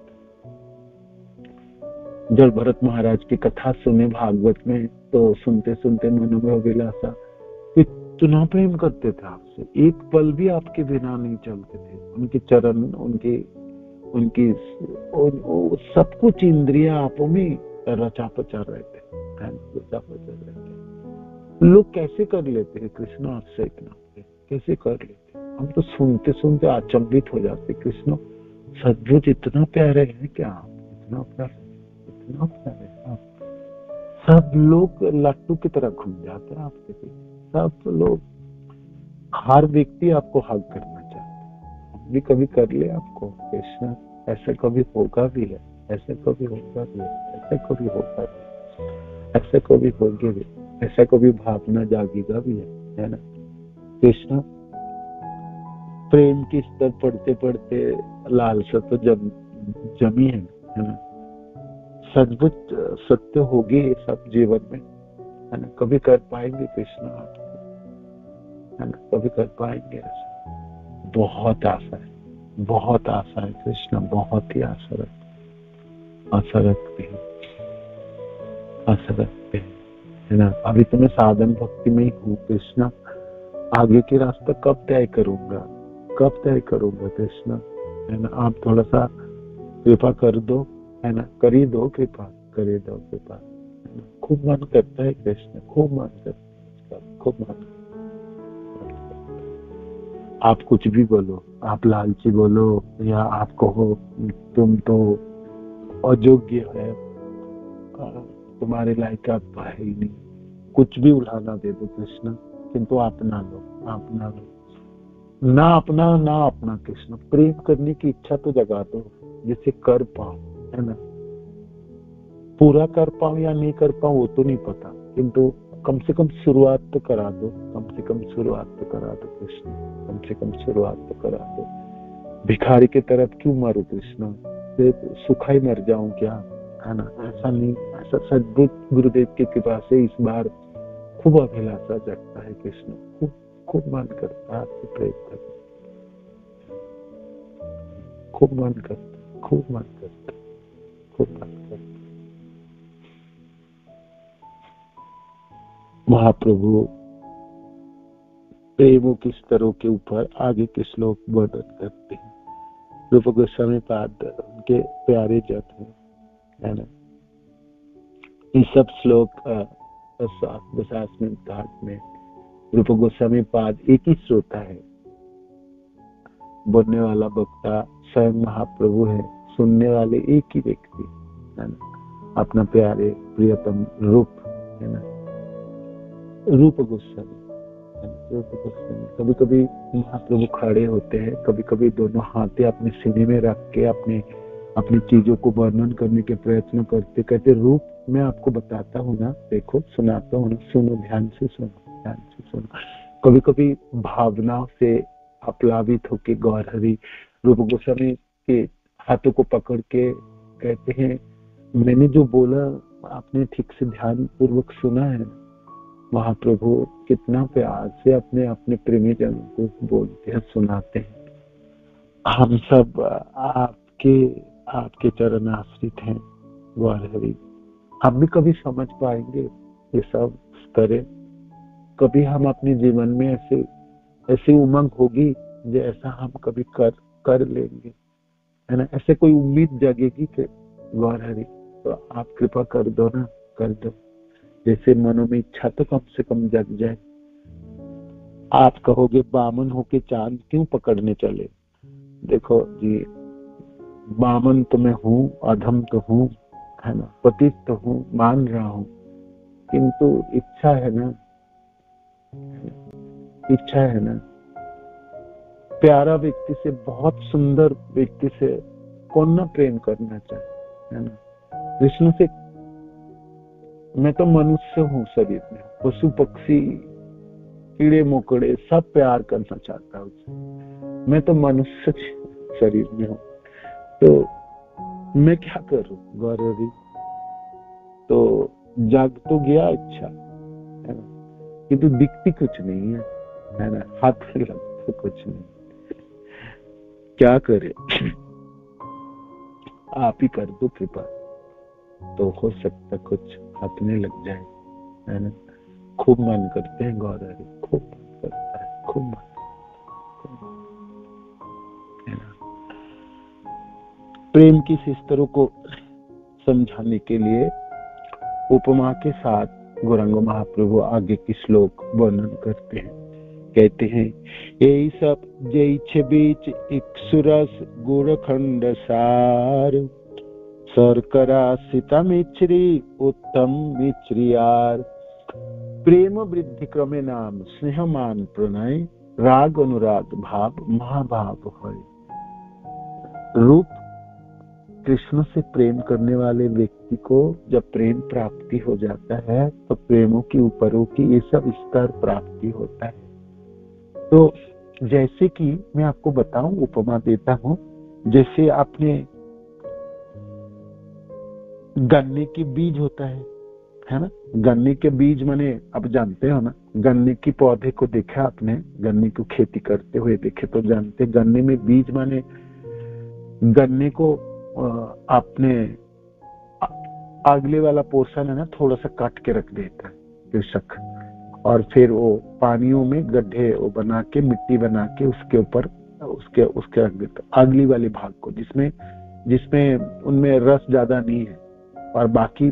जब भरत महाराज की कथा सुने भागवत में, तो सुनते सुनते मन में अभिलाषा, इतना प्रेम करते थे आपसे, एक पल भी आपके बिना नहीं चलते थे। उनके चरण, उनकी उनकी सब कुछ इंद्रिया आपो में रचा पचा रहे थे, रचा पचा रहे थे। लोग कैसे कर लेते हैं कृष्ण आपसे इतना, कैसे कर लेते? हम तो सुनते सुनते अचंभित हो जाते, कृष्ण सचमुच इतना प्यारे हैं क्या आप, इतना प्यारे, इतना प्यारे आप। सब लोग लट्टू की तरह घूम जाते हैं आपके पीछे, सब लोग, हर व्यक्ति आपको हग करना चाहता है। हम भी कभी कर ले आपको कृष्ण, ऐसा कभी होगा भी है, ऐसा कभी होगा भी है, ऐसा कभी होगा भी, ऐसा कभी होगे भी, ऐसा कभी भावना जागेगा भी है ना कृष्ण। प्रेम की स्तर पढ़ते पढ़ते लालसा तो जमी है ना। सचमुच सत्य होगी ये सब जीवन में, है ना। कभी कर पाएंगे कृष्ण आपको, है ना, कभी कर पाएंगे ऐसा? बहुत आशा है, बहुत आशा है कृष्ण, बहुत ही आशा रखते हैं, आशा रखते हैं, है ना। अभी तो मैं साधन भक्ति में ही हूँ कृष्ण, आगे की रास्ता कब तय करूंगा, कब तय करूंगा कृष्ण, है ना। आप थोड़ा सा कृपा कर दो, है ना, कर ही दो कृपा, कर दो कृपा। खूब मन करता है कृष्ण, खूब मन करता है, खूब मन। आप कुछ भी बोलो, आप लालची बोलो या आप कहो तुम तो अयोग्य है, तुम्हारे लायक आप है ही नहीं, कुछ भी उलाहना दे दो कृष्ण, किंतु अपना लो, अपना लो। ना अपना कृष्ण, प्रेम करने की इच्छा तो जगा दो, जिसे कर पाओ, है ना। पूरा कर पाऊं या नहीं कर पाऊं वो तो नहीं पता, किंतु कम से कम शुरुआत तो करा दो, कम से कम शुरुआत तो करा दो कृष्ण, कम से कम शुरुआत तो करा दो। भिखारी की तरफ क्यों मरूं कृष्ण, सुखा ही मर जाऊं क्या, है ना। ऐसा नहीं, ऐसा सद्बुद्ध गुरुदेव की कृपा से इस बार खूब अभिलाषा जगता है कृष्ण, खूब खूब मन करता है आपसे प्रेम करना, खूब मन करता, खूब मन करता, खूब मन करता। महाप्रभु प्रेमों के स्तरों के ऊपर आगे के श्लोक वर्णन करते हैं। रूप गोस्वामी पाद उनके प्यारे जन है ना। ये सब श्लोक 50वें घाट में रूप गोस्वामी पाद एक ही श्रोता है, बोलने वाला वक्ता स्वयं महाप्रभु है, सुनने वाले एक ही व्यक्ति, है ना, अपना प्यारे प्रियतम रूप, है ना, रूप गोस्वामी। कभी कभी महाप्रभु खड़े होते हैं, कभी कभी दोनों हाथे अपने सीने में रख के अपनी चीजों को वर्णन करने के प्रयत्न करते, कहते रूप मैं आपको बताता हूँ ना, देखो सुनाता हूँ ना, सुनो, ध्यान से सुनो, ध्यान से सुनो। कभी कभी भावना से आप्लावित होके गौरहरि रूप गोस्वामी के हाथों को पकड़ के कहते हैं, मैंने जो बोला आपने ठीक से ध्यान पूर्वक सुना है। महाप्रभु कितना प्यार से अपने अपने प्रेमी जनों को बोलते हैं, सुनाते हैं। हम सब आपके चरण आश्रित हैं गौरहरि। हम भी कभी समझ पाएंगे ये सब स्तरे, कभी हम अपने जीवन में ऐसी उमंग होगी जैसा हम कभी कर लेंगे, है ना। ऐसे कोई उम्मीद जगेगी कि गौरहरि तो आप कृपा कर दो ना, कर दो। जैसे मनों में इच्छा तो कम से कम जग जाए। आप कहोगे बामन होके चांद क्यों पकड़ने चले, देखो जी, बामन तो मैं हूँ, अधम तो हूँ, है ना, पतित तो हूँ, मान रहा हूँ, किंतु इच्छा है ना, इच्छा है ना। प्यारा व्यक्ति से, बहुत सुंदर व्यक्ति से कौन ना प्रेम करना चाहे, है ना। विष्णु से मैं तो मनुष्य हूँ शरीर में, पशु पक्षी कीड़े मकोड़े सब प्यार करना चाहता हूँ, मैं तो मनुष्य शरीर में हूँ, तो मैं क्या करूं गौरहरि। तो जाग तो गया इच्छा, किंतु दिखती कुछ नहीं है ना, हाथ में लगता कुछ नहीं। क्या करे, आप ही कर दो कृपा, तो हो सकता कुछ हाथ में लग जाए, है ना। खूब मन करते हैं गौरव, खूब मन करता है, खूब मन, है ना। प्रेम की सिस्तरों को समझाने के लिए उपमा के साथ गौरांग महाप्रभु आगे की श्लोक वर्णन करते हैं। कहते हैं, यही सब जैसे बीच इक्षुरस गुड़खंड सार, शर्करा सीता मिश्री उत्तम मिश्रियार, प्रेम वृद्धि क्रमे नाम स्नेहमान प्रणय, राग अनुराग भाव महाभाव है। रूप कृष्ण से प्रेम करने वाले व्यक्ति को जब प्रेम प्राप्ति हो जाता है तो प्रेमों की ऊपरों की ये सब स्तर प्राप्ति होता है। तो जैसे कि मैं आपको बताऊं, उपमा देता हूं, जैसे आपने गन्ने की बीज होता है ना। गन्ने के बीज माने आप जानते हो ना, गन्ने की पौधे को देखा आपने, गन्ने को खेती करते हुए देखे तो जानते, गन्ने में बीज माने गन्ने को आपने अगले वाला पोर्शन है ना थोड़ा सा काट के रख देता है कृषक, और फिर वो पानियों में गड्ढे वो बना के, मिट्टी बना के उसके ऊपर उसके रख देता अगली वाले भाग को, जिसमें उनमें रस ज्यादा नहीं है, और बाकी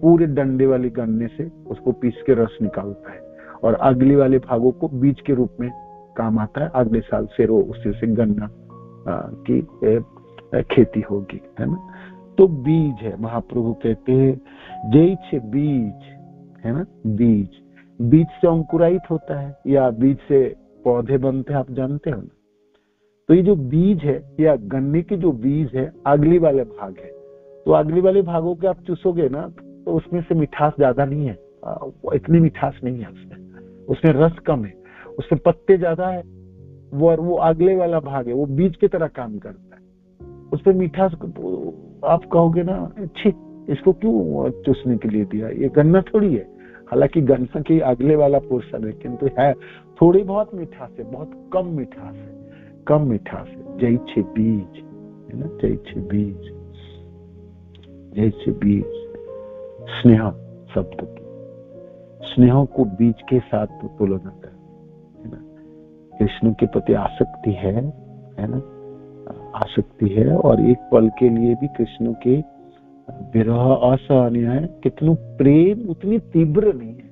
पूरे डंडे वाले गन्ने से उसको पीस के रस निकालता है, और अगली वाले भागों को बीज के रूप में काम आता है। अगले साल फिर वो उसी से गन्ना की खेती होगी, है ना। तो बीज है, महाप्रभु कहते हैं जैसे बीज है ना, बीज से अंकुरित होता है या बीज से पौधे बनते हैं, आप जानते हो ना। तो ये जो बीज है या गन्ने के जो बीज है अगली वाले भाग है, तो अगली वाले भागों के आप चूसोगे ना तो उसमें से मिठास ज्यादा नहीं है, इतनी मिठास नहीं है उसमें रस कम है, उसमें पत्ते ज्यादा है, वो अगले वाला भाग है, वो बीज की तरह काम करता है, उसमें मिठास आप कहोगे ना, छी इसको क्यों चूसने के लिए दिया, ये गन्ना थोड़ी है। हालांकि गन्ना की अगले वाला पोर्शन है, किंतु है थोड़ी बहुत मिठास है, बहुत कम मिठास है, कम मिठास है। जैसे बीज है ना, जैसे बीज, जैसे बीज स्नेह शब्द की, स्नेह को बीज के साथ तुलना कर, है ना। कृष्ण के प्रति आसक्ति है ना, आसक्ति है, और एक पल के लिए भी कृष्ण के विरह असहनीय है। कितनु प्रेम उतनी तीव्र नहीं है,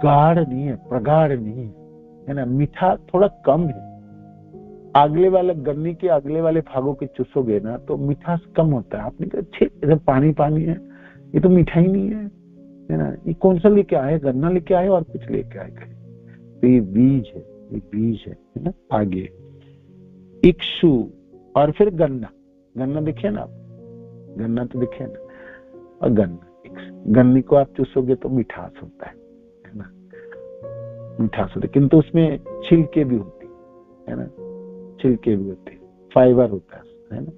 गाढ़ नहीं है, प्रगाढ़ नहीं है ना, मीठा थोड़ा कम है। अगले वाले गन्ने के अगले वाले भागों के चूसोगे ना तो मिठास कम होता है। आपने कहा छे इधर पानी पानी है, ये तो मीठा ही नहीं है ना, ये कौन सा लेके आए, गन्ना लेके आए और कुछ लेके आए। तो ये बीज है, ये बीज है ना। आगे इक्षु और फिर गन्ना देखिए ना आप, गन्ना तो देखिए ना, और गन्ने को आप चूसोगे तो मिठास होता है ना, मिठास होता है, किंतु उसमें छिलके भी होती है ना, छिलके भी होते, फाइबर होता है ना।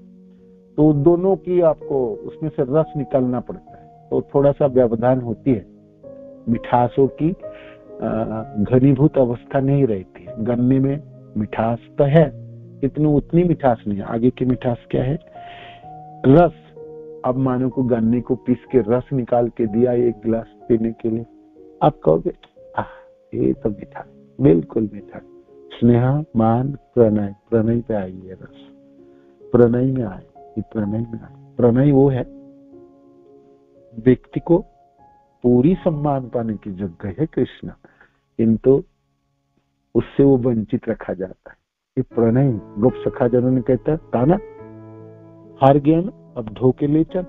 तो दोनों की आपको उसमें से रस निकालना पड़ता है, तो थोड़ा सा व्यवधान होती है, मिठासों की घनीभूत अवस्था नहीं रहती है। गन्ने में मिठास तो है, इतनी उतनी मिठास नहीं है। आगे की मिठास क्या है, रस। अब मानो को गन्ने को पीस के रस निकाल के दिया एक गिलास पीने के लिए, आप कहोगे ये तो मीठा, बिल्कुल मीठा। स्नेह मान प्रणय, प्रणय पे आई है रस, प्रणय में आए, प्रणय में आए। प्रणय वो है व्यक्ति को पूरी सम्मान पाने की जगह है कृष्ण, किंतु उससे वो वंचित रखा जाता है। ये प्रणय गोप सखा जनों ने कहता है, ताना हार गया ना, अब धोके ले चल,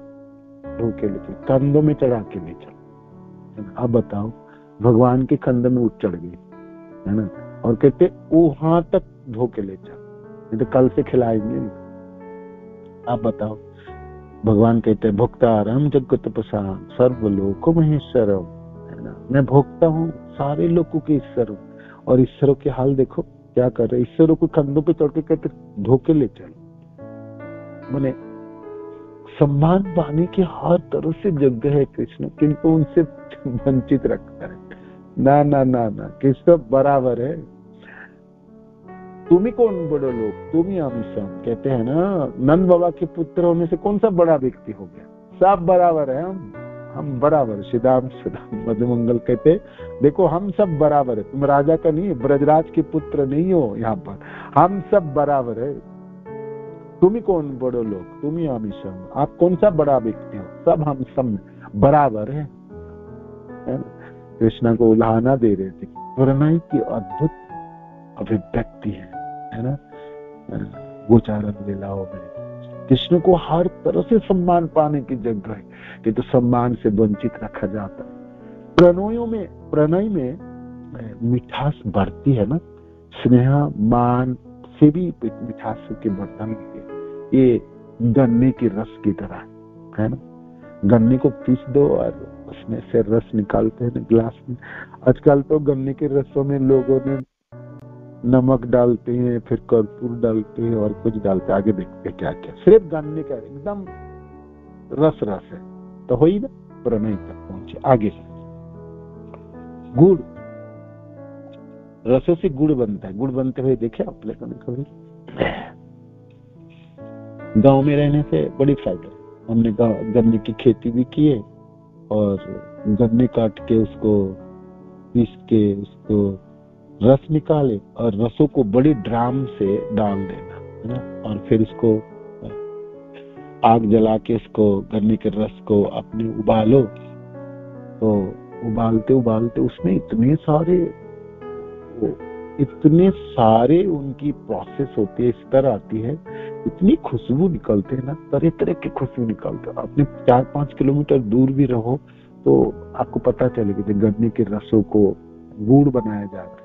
धोके ले चल, कंधों में चढ़ा के ले चल। अब बताओ, भगवान के कंधे में उठ चढ़ गई है ना, और कहते वहां तक धोके ले चल, नहीं तो कल से खिलाएंगे। आप बताओ, भगवान कहते हैं भोक्तारम जगत प्रसाद सर्वलोक महेश्वरम, है ना, मैं भोक्ता हूँ, सारे लोगों के ईश्वर हूँ। और ईश्वरों के हाल देखो क्या कर रहे, ईश्वरों को कंधों पे चढ़ के कहते धोके ले चल। मैंने सम्मान पाने की हर तरह से जगह है कृष्ण, किंतु उनसे वंचित रखता है, ना ना ना ना, कि सब बराबर है। तुम ही कौन बड़े लोग, तुम ही हम सब कहते हैं ना, नंद बाबा के पुत्र होने से कौन सा बड़ा व्यक्ति हो गया, सब बराबर है। हम बराबर। श्रीदाम मधुमंगल कहते, देखो हम सब बराबर है, तुम राजा का नहीं, ब्रजराज के पुत्र नहीं हो, यहाँ पर हम सब बराबर है। तुम ही कौन बड़े लोग, तुम ही हम सब, आप कौन सा बड़ा व्यक्ति हो, सब हम सब बराबर है ना। कृष्णा को उल्हाना दे रहे थे, प्रणय की अद्भुत अभिव्यक्ति है ना गोचारण लीलाओं में। कृष्ण को हर तरह से सम्मान पाने की जगह है, कि तो सम्मान से वंचित रखा जाता है। प्रणय में मिठास बढ़ती है ना, स्नेह मान से भी मिठास के वर्धन होती है। ये गन्ने की रस की तरह है ना, गन्ने को पीस दो और उसमें से रस निकालते हैं गिलास में। आजकल तो गन्ने के रसों में लोगों ने नमक डालते हैं, फिर कर्पूर डालते हैं और कुछ डालते हैं, आगे देखते हैं क्या क्या। सिर्फ गन्ने का एकदम रस है, तो हो ही ना प्रणय तक पहुंचे। आगे गुड़, रसों से गुड़ बनता है। गुड़ बनते हुए देखे आप लोगों ने कभी? गांव में रहने से बड़ी फायदा है। हमने गन्ने की खेती भी की है, और गन्ने काट के उसको पीस के उसको रस निकाले, और रसों को बड़ी ड्राम से डाल देना है ना, और फिर उसको आग जला के उसको गन्ने के रस को अपने उबालो। तो उबालते उबालते उसमें इतने सारे उनकी प्रोसेस होती है, स्तर आती है, इतनी खुशबू निकलते है ना, तरह तरह की खुशबू निकलते है। अपने 4-5 किलोमीटर दूर भी रहो तो आपको पता चलेगा कि गन्ने के रसों को गुड़ बनाया जा रहा है।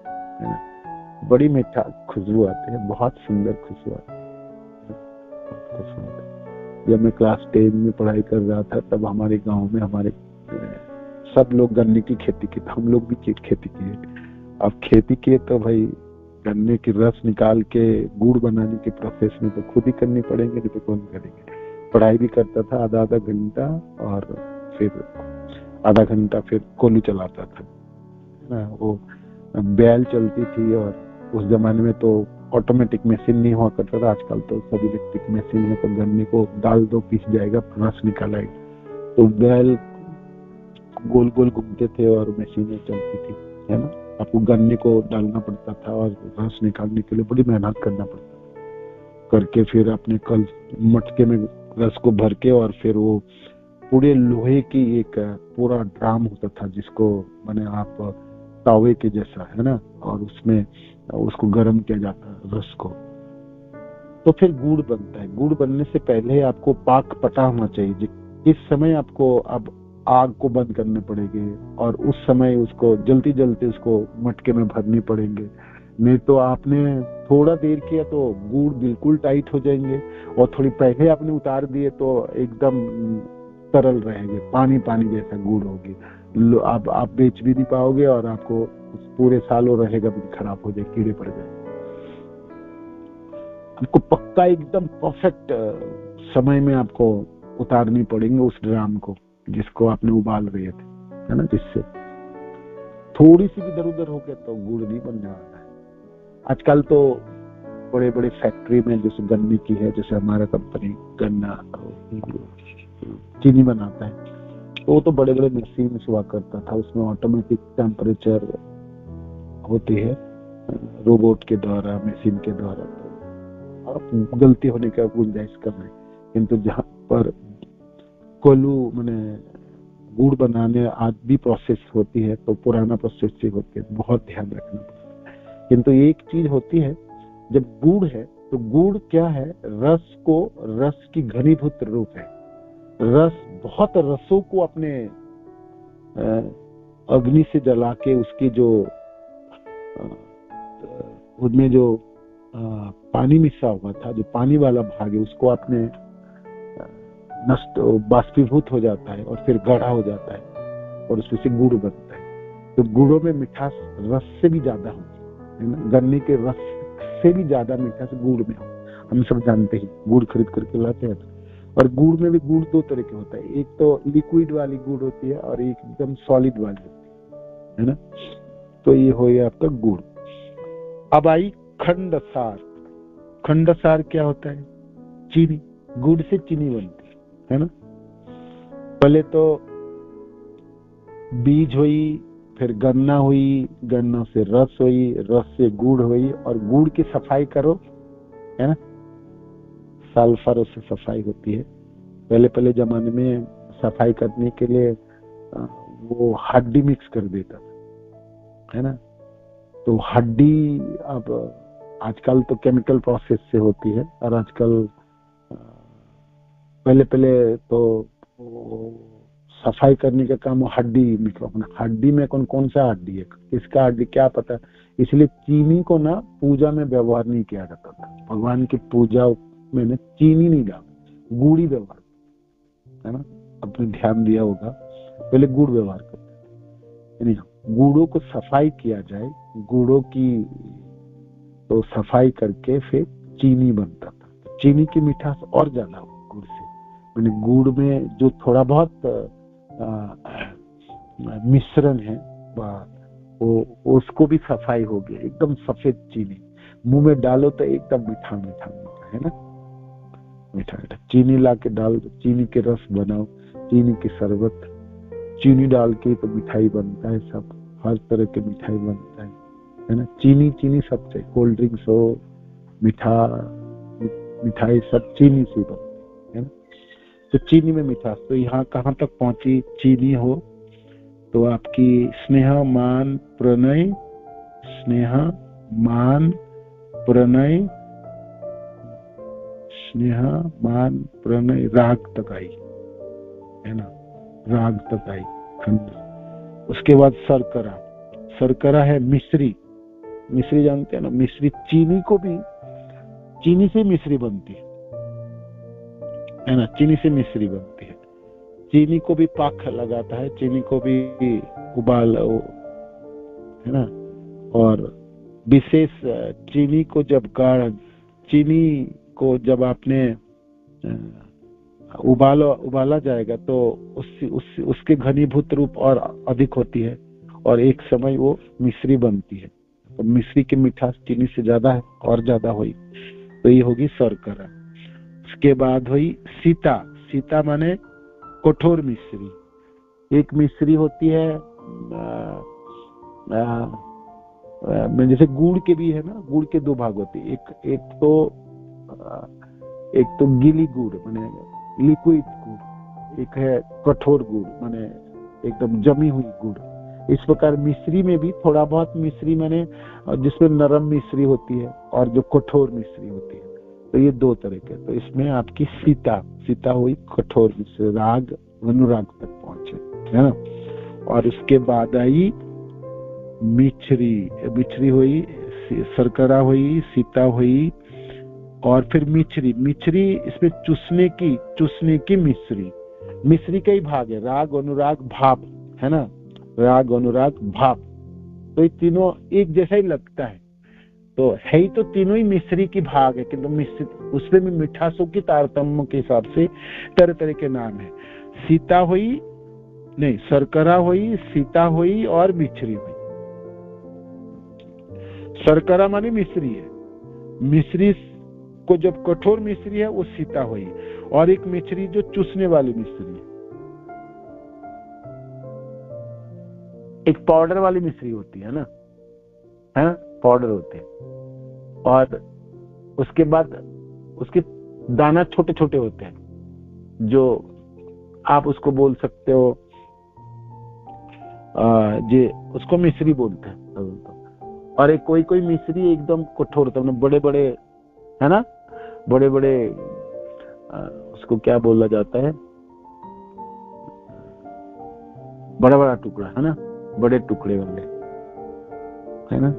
बड़ी मीठा खुशबू आती है, बहुत सुंदर खुशबू आती है। जब मैं क्लास 10 में पढ़ाई कर रहा था, तब हमारे गांव में हमारे सब लोग गन्ने की खेती की, हम लोग भी खेती किए। अब खेती किए तो भाई गन्ने की रस निकाल के गुड़ बनाने की प्रोसेस में तो खुद ही करनी पड़ेंगे, नहीं तो कौन करेंगे। पढ़ाई भी करता था आधा घंटा, और फिर आधा घंटा फिर कोलू चलाता था ना। वो बैल चलती थी, और उस जमाने में तो ऑटोमेटिक मशीन नहीं हुआ करता था। आजकल तो सब इलेक्ट्रिक मशीन है, तो गन्ने को डाल दो, पीस जाएगा, रस निकालेगा। तो बैल गोल गोल घूमते थे और मशीनें चलती थी, है ना। आपको गन्ने को डालना पड़ता था, और रस निकालने के लिए बड़ी मेहनत करना पड़ता था। करके फिर अपने कल मटके में रस को भर के, और फिर वो पूरे लोहे की एक पूरा ड्राम होता था, जिसको माने आप तावे के जैसा, है ना, और उसमें उसको गर्म किया जाता है रस को। तो फिर गुड़ बनता है। गुड़ बनने से पहले आपको पाक पता होना चाहिए किस समय आपको अब आग को बंद करने पड़ेंगे, और उस समय उसको जल्दी जल्दी उसको मटके में भरनी पड़ेंगे। नहीं तो आपने थोड़ा देर किया तो गुड़ बिल्कुल टाइट हो जाएंगे, और थोड़ी पहले आपने उतार दिए तो एकदम तरल रहेंगे, पानी पानी जैसा गुड़ होगी। आप बेच भी नहीं पाओगे, और आपको पूरे सालों रहेगा भी, खराब हो जाए, कीड़े पड़ जाए। आपको पक्का एकदम परफेक्ट समय में आपको उतारनी पड़ेंगे उस ड्राम को, जिसको आपने उबाल रहे थे, है ना। जिससे थोड़ी सी भी इधर उधर हो गया तो गुड़ नहीं बनने वाला है। आजकल तो बड़े बड़े फैक्ट्री में, जैसे गन्ने की है, जैसे हमारा कंपनी गन्ना चीनी बनाता है, तो वो तो बड़े बड़े मशीन हुआ करता था, उसमें ऑटोमेटिक टेम्परेचर होती है रोबोट के द्वारा, मशीन के द्वारा। तो गलती होने का गुंजाइश कम है। किंतु जहाँ पर कोलू माने गुड़ बनाने आज भी प्रोसेस होती है, तो पुराना प्रोसेस से होती है, बहुत ध्यान रखना पड़ता है। किंतु एक चीज होती है, जब गुड़ है तो गुड़ क्या है, रस की घनीभूत रूप है। रस बहुत रसों को अपने अग्नि से जला के उसकी जो उसमें जो पानी मिसा हुआ था, जो पानी वाला भाग है, उसको अपने नष्ट बाष्पीभूत हो जाता है, और फिर गाढ़ा हो जाता है, और उसमें से गुड़ बनता है। तो गुड़ों में मिठास रस से भी ज्यादा होती है ना, गन्ने के रस से भी ज्यादा मिठास गुड़ में हो। हम सब जानते हैं, गुड़ खरीद करके लाते हैं। और गुड़ में भी गुड़ दो तरह के होता है, एक तो लिक्विड वाली गुड़ होती है, और एक एकदम सॉलिड वाली होती है ना। तो ये हो गया आपका गुड़। अब आई खंडसार। खंडसार क्या होता है? चीनी। गुड़ से चीनी बनती है ना। पहले तो बीज हुई, फिर गन्ना हुई, गन्ना से रस हुई, रस से गुड़ हुई, और गुड़ की सफाई करो, है ना, सल्फर से सफाई होती है। पहले जमाने में सफाई करने के लिए वो हड्डी मिक्स कर देता था, है ना। तो हड्डी अब आजकल तो केमिकल प्रोसेस से होती है, और आजकल पहले तो सफाई करने का काम हड्डी मतलब हड्डी में कौन कौन सा हड्डी है, किसका हड्डी क्या पता। इसलिए चीनी को ना पूजा में व्यवहार नहीं किया जाता था। भगवान की पूजा में ना चीनी नहीं डाल, गुड़ ही व्यवहार, है ना। आपने ध्यान दिया होगा, पहले गुड़ व्यवहार करते थे। गुड़ों को सफाई किया जाए, गुड़ों की तो सफाई करके फिर चीनी बनता था। चीनी की मिठास और ज्यादा हो गुड़ से, मैंने गुड़ में जो थोड़ा बहुत मिश्रण है वो उसको भी सफाई हो गई, एकदम सफेद चीनी मुंह में डालो तो एकदम मीठा मीठा मीठा, है ना, मीठा मीठा। चीनी ला के डाल दो, चीनी के रस बनाओ, चीनी की शरबत, चीनी डाल के तो मिठाई बनता है, सब हर तरह के मिठाई बनता है ना। चीनी चीनी सब चाहिए, कोल्ड ड्रिंक्स हो, मिठाई सब चीनी से बनती है ना। तो चीनी में मिठास, तो यहाँ कहाँ तक पहुंची? चीनी हो तो आपकी स्नेह मान प्रणय, स्नेह मान प्रणय, स्नेह मान प्रणय, राग तक आई, है ना, राग तक आई खंड। उसके बाद शर्करा, शर्करा है मिश्री। मिश्री जानते हैं ना, मिश्री चीनी को भी, चीनी से मिश्री बनती है ना, चीनी से मिश्री बनती है। चीनी को भी पाक लगाता है, चीनी को भी उबाल, है ना। और विशेष चीनी को जब चीनी को जब आपने उबाला जाएगा तो उसके घनीभूत रूप और अधिक होती है, और एक समय वो मिश्री बनती है। तो मिश्री की मिठास चीनी से ज्यादा है और ज्यादा हुई, तो ये होगी शर्करा। उसके बाद हुई सीता। सीता माने कठोर मिश्री। एक मिश्री होती है जैसे गुड़ के भी है ना, गुड़ के दो भाग होते हैं, एक तो गीली गुड़ माने लिक्विड गुड़, एक है कठोर गुड़ माने एकदम जमी हुई गुड़। इस प्रकार मिश्री में भी थोड़ा बहुत मिश्री माने जिसमें नरम मिश्री होती है और जो कठोर मिश्री होती है, तो ये दो तरह के। तो इसमें आपकी सीता हुई कठोर मिश्री, राग अनुराग तक पहुंचे, है ना। और उसके बाद आई मिश्री हुई, शर्करा हुई, सीता हुई, और फिर मिश्री इसमें चूसने की मिश्री का ही भाग है, राग अनुराग भाव, है ना, राग अनुराग भाव। तो ये तीनों एक जैसा ही लगता है, तो है ही तो तीनों ही मिश्री की भाग है, किंतु मिश्री उसमें भी मिठासों की तारतम्य के हिसाब से तरह तरह के नाम है। सीता हुई, नहीं, शर्करा हुई, सीता हुई और मिश्री हुई। शर्करा माने मिश्री है, मिश्री को जब कठोर मिश्री है वो सीता हुई, और एक मिश्री जो चूसने वाली मिश्री है, एक पाउडर वाली मिश्री होती है ना, है ना, पाउडर होते हैं, और उसके बाद उसके दाना छोटे छोटे होते हैं, जो आप उसको बोल सकते हो जे उसको मिश्री बोलते हैं। और एक कोई मिश्री एकदम कठोर होता है, बड़े बड़े, है ना, बड़े बड़े उसको क्या बोला जाता है, बड़ा बड़ा टुकड़ा, है ना, बड़े टुकड़े वाले, है ना।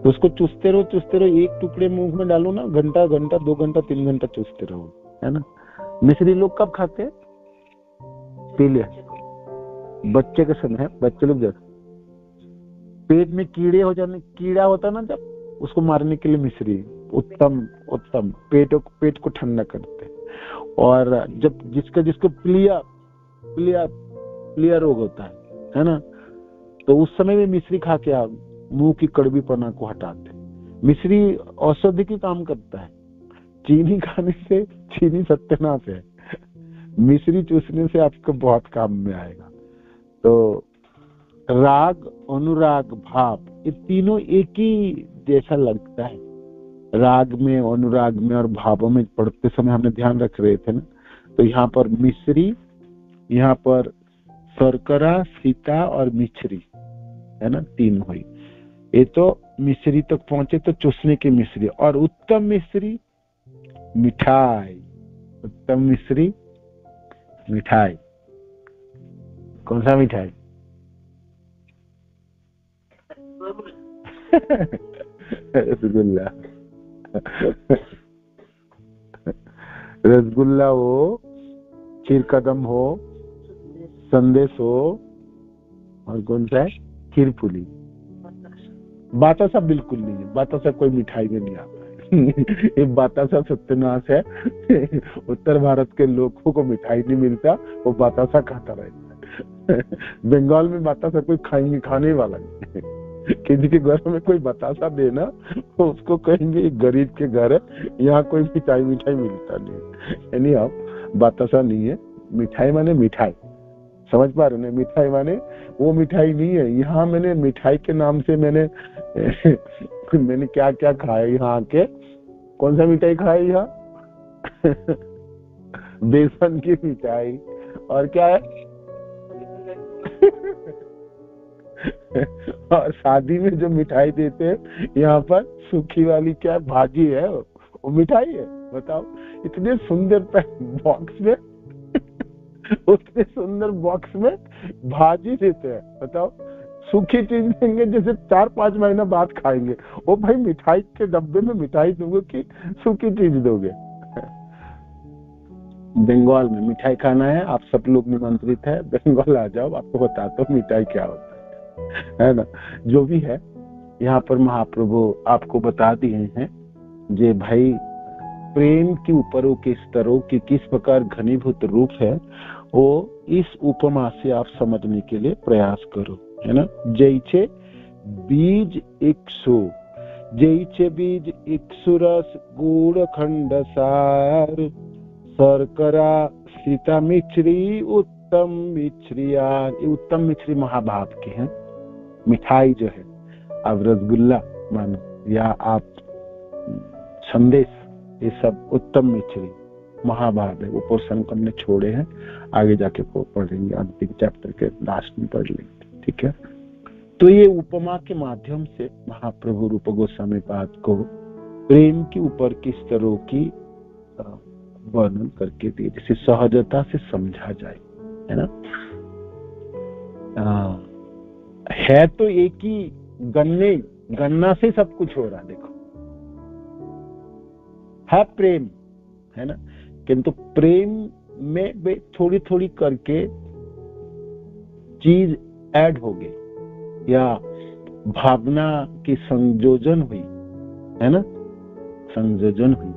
तो उसको चूसते रहो, एक टुकड़े मुंह में डालो ना, घंटा 2 घंटा 3 घंटा चूसते रहो, है ना। मिश्री लोग कब खाते हैं? पीले बच्चे के समय, बच्चे लोग जब पेट में कीड़ा होता है ना, जब उसको मारने के लिए मिश्री उत्तम पेट को ठंडा करते हैं। और जब जिसको प्लिया रोग होता है ना, तो उस समय में मिश्री खा के मुंह की कड़वीपना को हटाते हैं। मिश्री औषधि की काम करता है। चीनी खाने से चीनी सत्यानाश है, मिश्री चूसने से आपको बहुत काम में आएगा। तो राग, अनुराग, भाव, ये तीनों एक ही जैसा लगता है। राग में, अनुराग में और भावों में पढ़ते समय हमने ध्यान रख रहे थे ना। तो यहाँ पर मिश्री, यहाँ पर शर्करा, सीता और मिश्री है ना, तीन हुई। ये तो मिश्री तक पहुंचे तो चूसने की मिश्री, और उत्तम मिश्री मिठाई। उत्तम मिश्री मिठाई। कौन सा मिठाई? रसगुल्ला। रसगुल्ला हो, खीर कदम हो, संदेश हो, और कौन सा है? खीर पुली। बातासा बिल्कुल नहीं है, बातासा कोई मिठाई में नहीं आता है। ये बातासा सत्यानाश है। उत्तर भारत के लोगों को मिठाई नहीं मिलता, वो बातासा खाता रहता है। बंगाल में बातासा कोई खाने वाला नहीं। किसी के घर में कोई बतासा देना, तो उसको कहेंगे गरीब के घर है, यहाँ कोई मिठाई मिलता नहीं। यानी आप बतासा नहीं है। मिठाई माने मिठाई, समझ पा रहे हो? मिठाई माने वो मिठाई नहीं है। यहाँ मैंने मिठाई के नाम से मैंने क्या क्या खाया यहाँ आके। कौन सा मिठाई खाया यहाँ? बेसन की मिठाई, और क्या है? और शादी में जो मिठाई देते हैं यहाँ पर, सूखी वाली क्या भाजी है, वो मिठाई है? बताओ। इतने सुंदर बॉक्स में उतने सुंदर बॉक्स में भाजी देते हैं। बताओ, सूखी चीज देंगे जैसे 4-5 महीना बाद खाएंगे। वो भाई मिठाई के डब्बे में मिठाई दोगे कि सूखी चीज दोगे? बंगाल में मिठाई खाना है, आप सब लोग निमंत्रित है, बंगाल आ जाओ, आपको बताता हूँ मिठाई क्या होता है ना। जो भी है, यहाँ पर महाप्रभु आपको बता दिए हैं जे भाई प्रेम के ऊपर वो किस तरह की, किस प्रकार घनीभूत रूप है, वो इस उपमा से आप समझने के लिए प्रयास करो, है ना। जैसे बीज 100, जैसे बीज 100 रस गुड़ खंड सार, शर्करा सीता मिश्री उत्तम मिश्रिया। उत्तम मिश्री महाभाव के हैं। मिठाई जो है, आप रसगुल्ला मानो या आप संदेश, ये सब उत्तम मिश्री महाभाव है। वो पोर्शन को हमने छोड़े हैं, आगे जाके पढ़ेंगे, अंतिम चैप्टर के लास्ट में पढ़ लेंगे, ठीक है। तो ये उपमा के माध्यम से महाप्रभु रूप गोस्वामी पाद को प्रेम के ऊपर किस तरह की वर्णन करके दिए, जिसे सहजता से समझा जाए, है ना। है तो एक ही गन्ना से सब कुछ हो रहा, देखो है प्रेम, है ना। किंतु प्रेम में थोड़ी थोड़ी करके चीज ऐड हो गई, या भावना की संयोजन हुई, है ना, संयोजन हुई।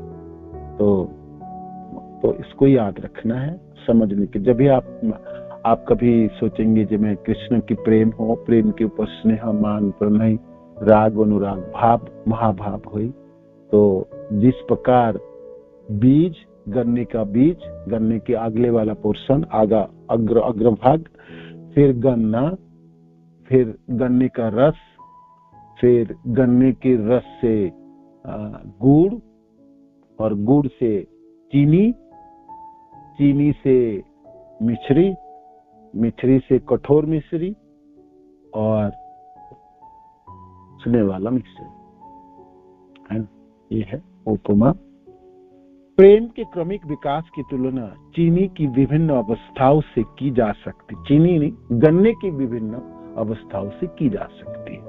तो इसको याद रखना है, समझने के। जब भी आप कभी सोचेंगे कि मैं कृष्ण की प्रेम हो, प्रेम के ऊपर स्नेह मान प्रणय राग अनुराग भाव महाभाव हुई, तो जिस प्रकार बीज, गन्ने का बीज, गन्ने के अगले वाला पोर्शन, अग्रभाग, फिर गन्ना, फिर गन्ने का रस, फिर गन्ने के रस से गुड़, और गुड़ से चीनी, चीनी से मिश्री, मिश्री से कठोर मिश्री, और सुने वाला मिश्री, है ना। ये है उपमा। प्रेम के क्रमिक विकास की तुलना चीनी की विभिन्न अवस्थाओं से की जा सकती, चीनी नहीं, गन्ने की विभिन्न अवस्थाओं से की जा सकती है।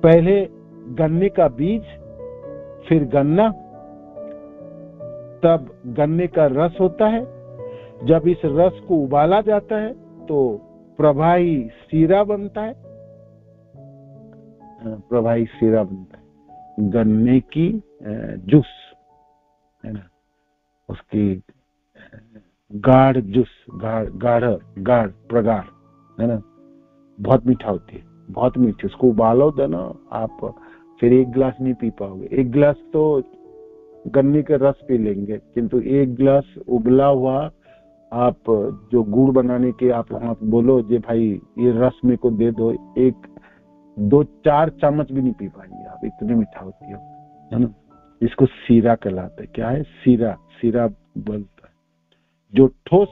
पहले गन्ने का बीज, फिर गन्ना, तब गन्ने का रस होता है। जब इस रस को उबाला जाता है तो प्रवाही शीरा बनता है, प्रवाही शीरा बनता है। गन्ने की जूस, है ना, उसकी गाढ़ जूस, गाढ़ प्रगाढ़, है ना, बहुत मीठा होती है, बहुत मीठी, उसको उबालो देना आप, फिर 1 गिलास नहीं पी पाओगे। 1 गिलास तो गन्ने का रस पी लेंगे, किंतु 1 गिलास उबला हुआ आप जो गुड़ बनाने के आप बोलो जे भाई ये रस मेरे को दे दो, 1 2 4 चम्मच भी नहीं पी पाएंगे आप, इतनी मीठा होती है ना। इसको सीरा कहलाता है। क्या है? सीरा। सीरा बनता है जो ठोस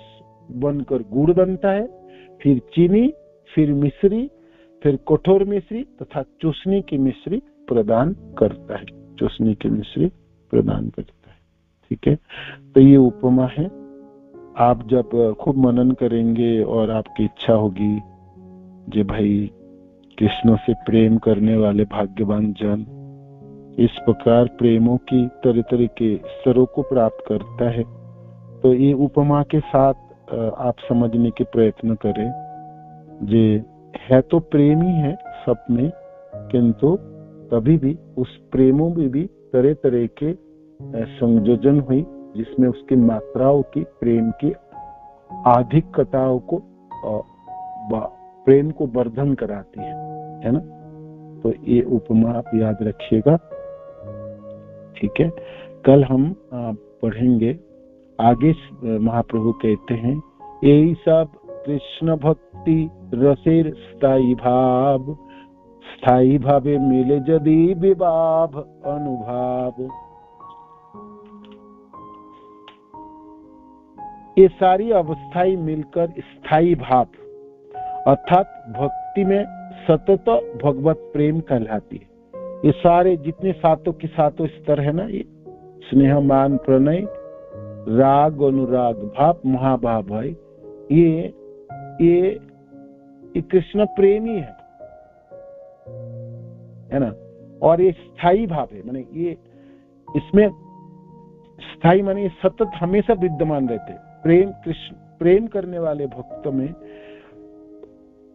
बनकर गुड़ बनता है, फिर चीनी, फिर मिश्री, फिर कठोर मिश्री तथा चूसनी की मिश्री प्रदान करता है। चूसनी की मिश्री प्रदान करता है। ठीक है, तो ये उपमा है। आप जब खूब मनन करेंगे और आपकी इच्छा होगी जे भाई कृष्ण से प्रेम करने वाले भाग्यवान जन इस प्रकार प्रेमों की तरह तरह के स्तरों को प्राप्त करता है, तो ये उपमा के साथ आप समझने के प्रयत्न करें। जे है तो प्रेम ही है सब में, किंतु कभी भी उस प्रेमों में भी तरह तरह के संयोजन हुई, जिसमें उसकी मात्राओं की, प्रेम की अधिकताओं को प्रेम को वर्धन कराती है ना। तो ये उपमा आप याद रखिएगा। ठीक है, कल हम पढ़ेंगे आगे। महाप्रभु कहते हैं यही सब कृष्ण भक्ति रसेर स्थायी भाव, स्थायी भावे मिले यदि विभाव अनुभाव। ये सारी अवस्थाएं मिलकर स्थायी भाव अर्थात भक्ति में सतत भगवत प्रेम कहलाती है। ये सारे जितने सातों के सातों स्तर है ना, ये स्नेह मान प्रणय राग अनुराग भाव महाभाव है, ये कृष्ण प्रेम ही है ना। और ये स्थायी भाव है, माने ये इसमें स्थायी माने ये सतत हमेशा विद्यमान रहते। प्रेम कृष्ण प्रेम करने वाले भक्तों में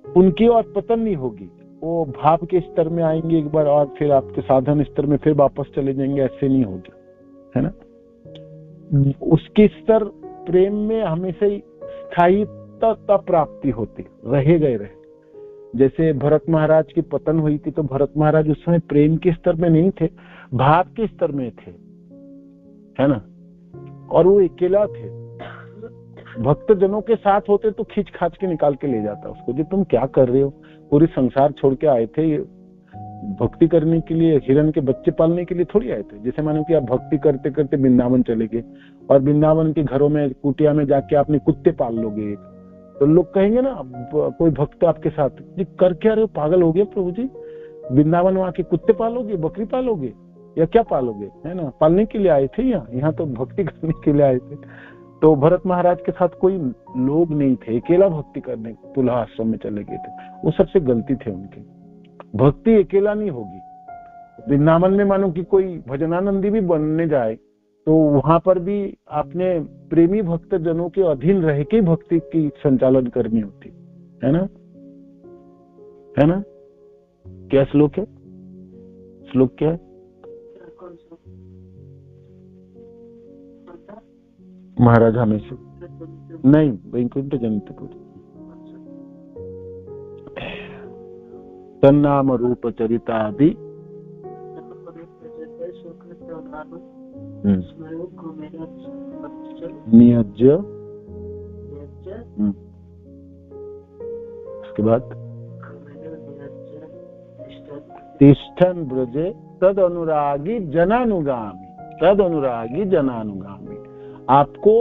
उनकी और पतन नहीं होगी। वो भाव के स्तर में आएंगे एक बार और फिर आपके साधन स्तर में फिर वापस चले जाएंगे, ऐसे नहीं होगा, है ना। उसके स्तर प्रेम में हमेशा ही स्थायीता प्राप्ति होती, रहे गए रहे। जैसे भरत महाराज की पतन हुई थी, तो भरत महाराज उस समय प्रेम के स्तर में नहीं थे, भाव के स्तर में थे, है ना। और वो अकेला थे। भक्त जनों के साथ होते तो खींच खाच के निकाल के ले जाता उसको, जो तुम क्या कर रहे हो, पूरी संसार छोड़ के आए थे, भक्ति करने के लिए, हिरण के बच्चे पालने के लिए थोड़ी आए थे। जैसे मानो कि आप भक्ति करते करते वृंदावन चले गए और वृंदावन के घरों में कुटिया में जाके आपने कुत्ते पाल लोगे, तो लोग कहेंगे ना, कोई भक्त आपके साथ, जी कर क्या रहे हो, पागल हो गए प्रभु जी, वृंदावन वहां के कुत्ते पालोगे, बकरी पालोगे या क्या पालोगे, है ना। पालने के लिए आए थे, यहाँ तो भक्ति करने के लिए आए थे। तो भरत महाराज के साथ कोई लोग नहीं थे, अकेला भक्ति करने तुलहा आश्रम में चले गए थे। वो सबसे गलती थे उनकी। भक्ति अकेला नहीं होगी। वृंदावन में मानो कि कोई भजनानंदी भी बनने जाए तो वहां पर भी आपने प्रेमी भक्त जनों के अधीन रह के भक्ति की संचालन करनी होती है ना, है ना। क्या श्लोक है? श्लोक क्या है? महाराज हमेशा नहीं, वैकुंठ जनितपुर तन्नाम रूप चरितादि नियज्य। उसके बाद तिष्ठन ब्रजे तद अनुरागी जनानुगामी, तद अनुरागी जनानुगामी। आपको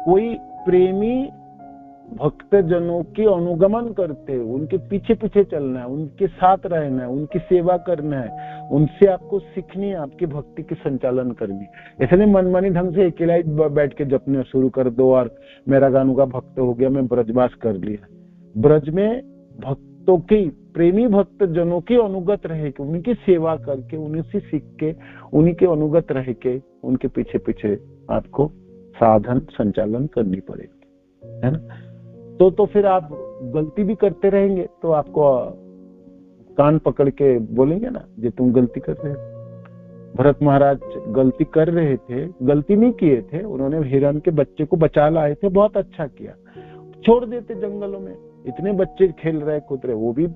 कोई प्रेमी भक्त जनों के अनुगमन करते, उनके पीछे पीछे चलना है, उनके साथ रहना है, उनकी सेवा करना है, उनसे आपको सीखनी है, आपकी भक्ति की संचालन करनी। ऐसे नहीं मनमानी ढंग से अकेला ही बैठ के जपने शुरू कर दो और मेरा गानू का भक्त हो गया, मैं ब्रजवास कर लिया। ब्रज में भक्तों की, प्रेमी भक्त जनों के अनुगत रह के, उनकी सेवा करके, उन्हीं से सीख के, उन्हीं के अनुगत रह के, उनके पीछे पीछे आपको साधन संचालन करनी पड़ेगी, है ना। तो फिर आप गलती भी करते रहेंगे तो आपको कान पकड़ के बोलेंगे ना, जे तुम गलती कर रहे हो। भरत महाराज गलती कर रहे थे, गलती नहीं किए थे, उन्होंने हिरण के बच्चे को बचा लाए थे, बहुत अच्छा किया। छोड़ देते जंगलों में, इतने बच्चे खेल रहे कूद रहे, वो भी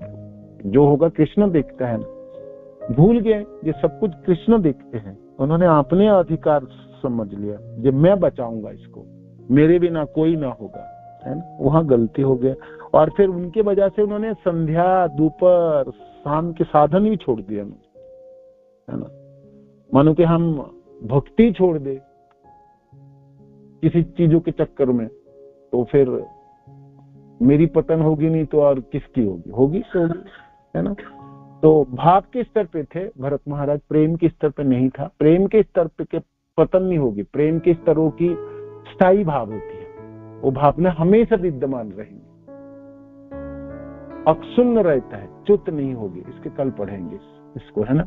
जो होगा कृष्ण देखता है ना। भूल गए ये सब कुछ कृष्ण देखते हैं। उन्होंने अपने अधिकार समझ लिया, जब मैं बचाऊंगा इसको, मेरे बिना कोई ना होगा, है ना। वहां गलती हो गया। और फिर उनके वजह से उन्होंने संध्या, दोपहर, शाम के साधन भी छोड़ दिए, है ना। मानो कि हम भक्ति छोड़ दे किसी चीजों के चक्कर में, तो फिर मेरी पतन होगी नहीं तो और किसकी होगी, होगी तो होगी, है ना। तो भाव के स्तर पे थे भरत महाराज, प्रेम के स्तर पे नहीं था। प्रेम के स्तर पे के पतन नहीं होगी, प्रेम के स्तरों की स्थायी भाव होती है, वो भावना हमेशा विद्यमान रहेंगी, अक्षुण्ण रहता है, च्युत नहीं होगी। इसके कल पढ़ेंगे इसको, है ना।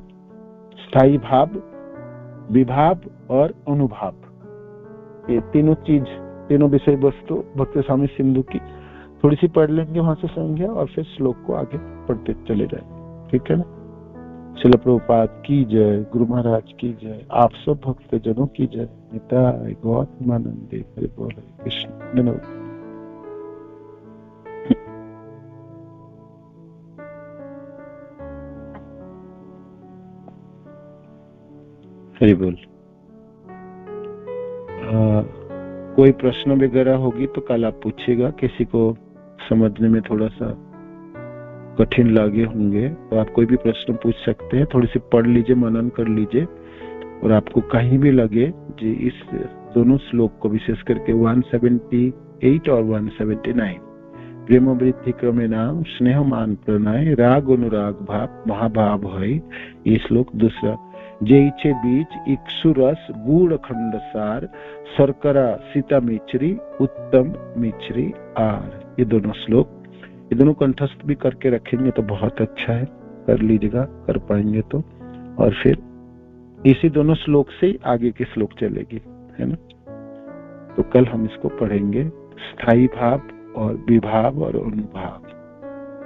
स्थायी भाव, विभाव और अनुभाव, ये तीनों चीज, तीनों विषय वस्तु भक्ति स्वामी सिंधु की थोड़ी सी पढ़ लेंगे वहां से संज्ञा, और फिर श्लोक को आगे पढ़ते चले जाएंगे, ठीक है ना। श्रील प्रभुपाद की जय, गुरु महाराज की जय, आप सब भक्त जनों की जय। निताय गौतमानंदे, हरि बोल, हरे कृष्ण। धन्यवाद। हरि बोल। कोई प्रश्न वगैरह होगी तो कल आप पूछिएगा। किसी को समझने में थोड़ा सा कठिन लागे होंगे तो आप कोई भी प्रश्न पूछ सकते हैं। थोड़ी सी पढ़ लीजिए, मनन कर लीजिए, और आपको कहीं भी लगे जी इस दोनों श्लोक को, विशेष करके 178 और 179, प्रेम वृद्धि क्रमे नाम स्नेह मान प्रणय राग अनुराग भाव महाभाव है, ये श्लोक दूसरा। जैचे बीच इक्षु रस गुड़ खंड सार शर्करा सीता मिश्री उत्तम मिश्री आर, ये दोनों श्लोक, ये दोनों कंठस्थ भी करके रखेंगे तो बहुत अच्छा है, कर लीजिएगा, कर पाएंगे तो। और फिर इसी दोनों श्लोक से आगे के श्लोक चलेगी, है ना। तो कल हम इसको पढ़ेंगे, स्थायी भाव और विभाव और अनुभाव।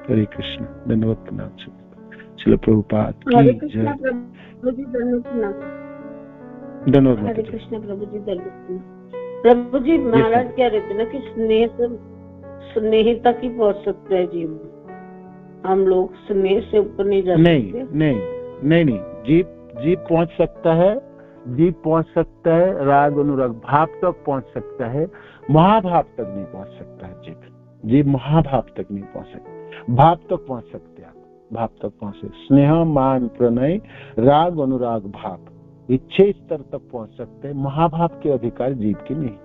हरे कृष्ण। धन्यवाद। प्रणाम। श्रील प्रभुपाद की जय। धन्यवाद। हरे कृष्ण प्रभु जी। प्रभु जी महाराज कह रहे थे ना कि स्नेह से, स्नेह तक ही पहुंच सकते हैं जीव, हम लोग स्नेह से ऊपर नहीं जा सकते। नहीं, जीव पहुंच सकता है, जीव पहुंच सकता है, राग अनुराग भाव तक पहुंच सकता है, महाभाव तक नहीं पहुंच सकता है। जीव महाभाव तक नहीं पहुंच सकता, भाव तक पहुंच सकते हैं, भाव तक पहुंचे। स्नेह मान प्रणय राग अनुराग भाव, ये 6 स्तर तक पहुंच सकते हैं। महाभाव के अधिकार जीव के नहीं।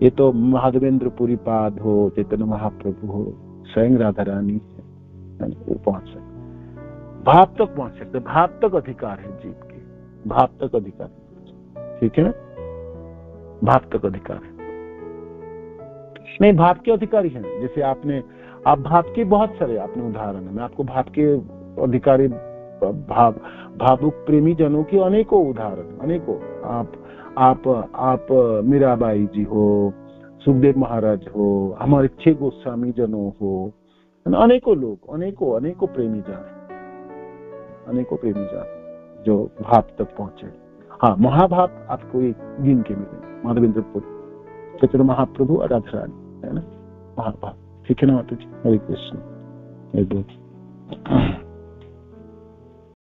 ये तो माधवेंद्र पुरी पाद हो, चैतन्य महाप्रभु हो, स्वयं राधा रानी है, वो पहुंच सकते, भाव तक पहुंच सकते, भाव तक अधिकार है जीव के, भाव तक अधिकार, ठीक है ना। भाव तक अधिकार है, नहीं भाव के अधिकारी है। जैसे आपने, आप भाव के बहुत सारे आपने उदाहरण है, मैं आपको भाव के अधिकारी, भावुक प्रेमी जनों की अनेकों उदाहरण, अनेकों। आप मीराबाई जी हो, सुखदेव महाराज हो, हमारे 6 गोस्वामी जनों हो, अनेकों लोग, अनेकों प्रेमी जान, अनेकों प्रेमी जान जो भाव तक पहुंचे। हाँ, महाभाव आपको एक गिन के मिलेंगे, माधवेंद्र पुरी, चैतन्य महाप्रभु और राधा रानी, है ना, महाभाव, ठीक है ना माता जी। हरे कृष्ण।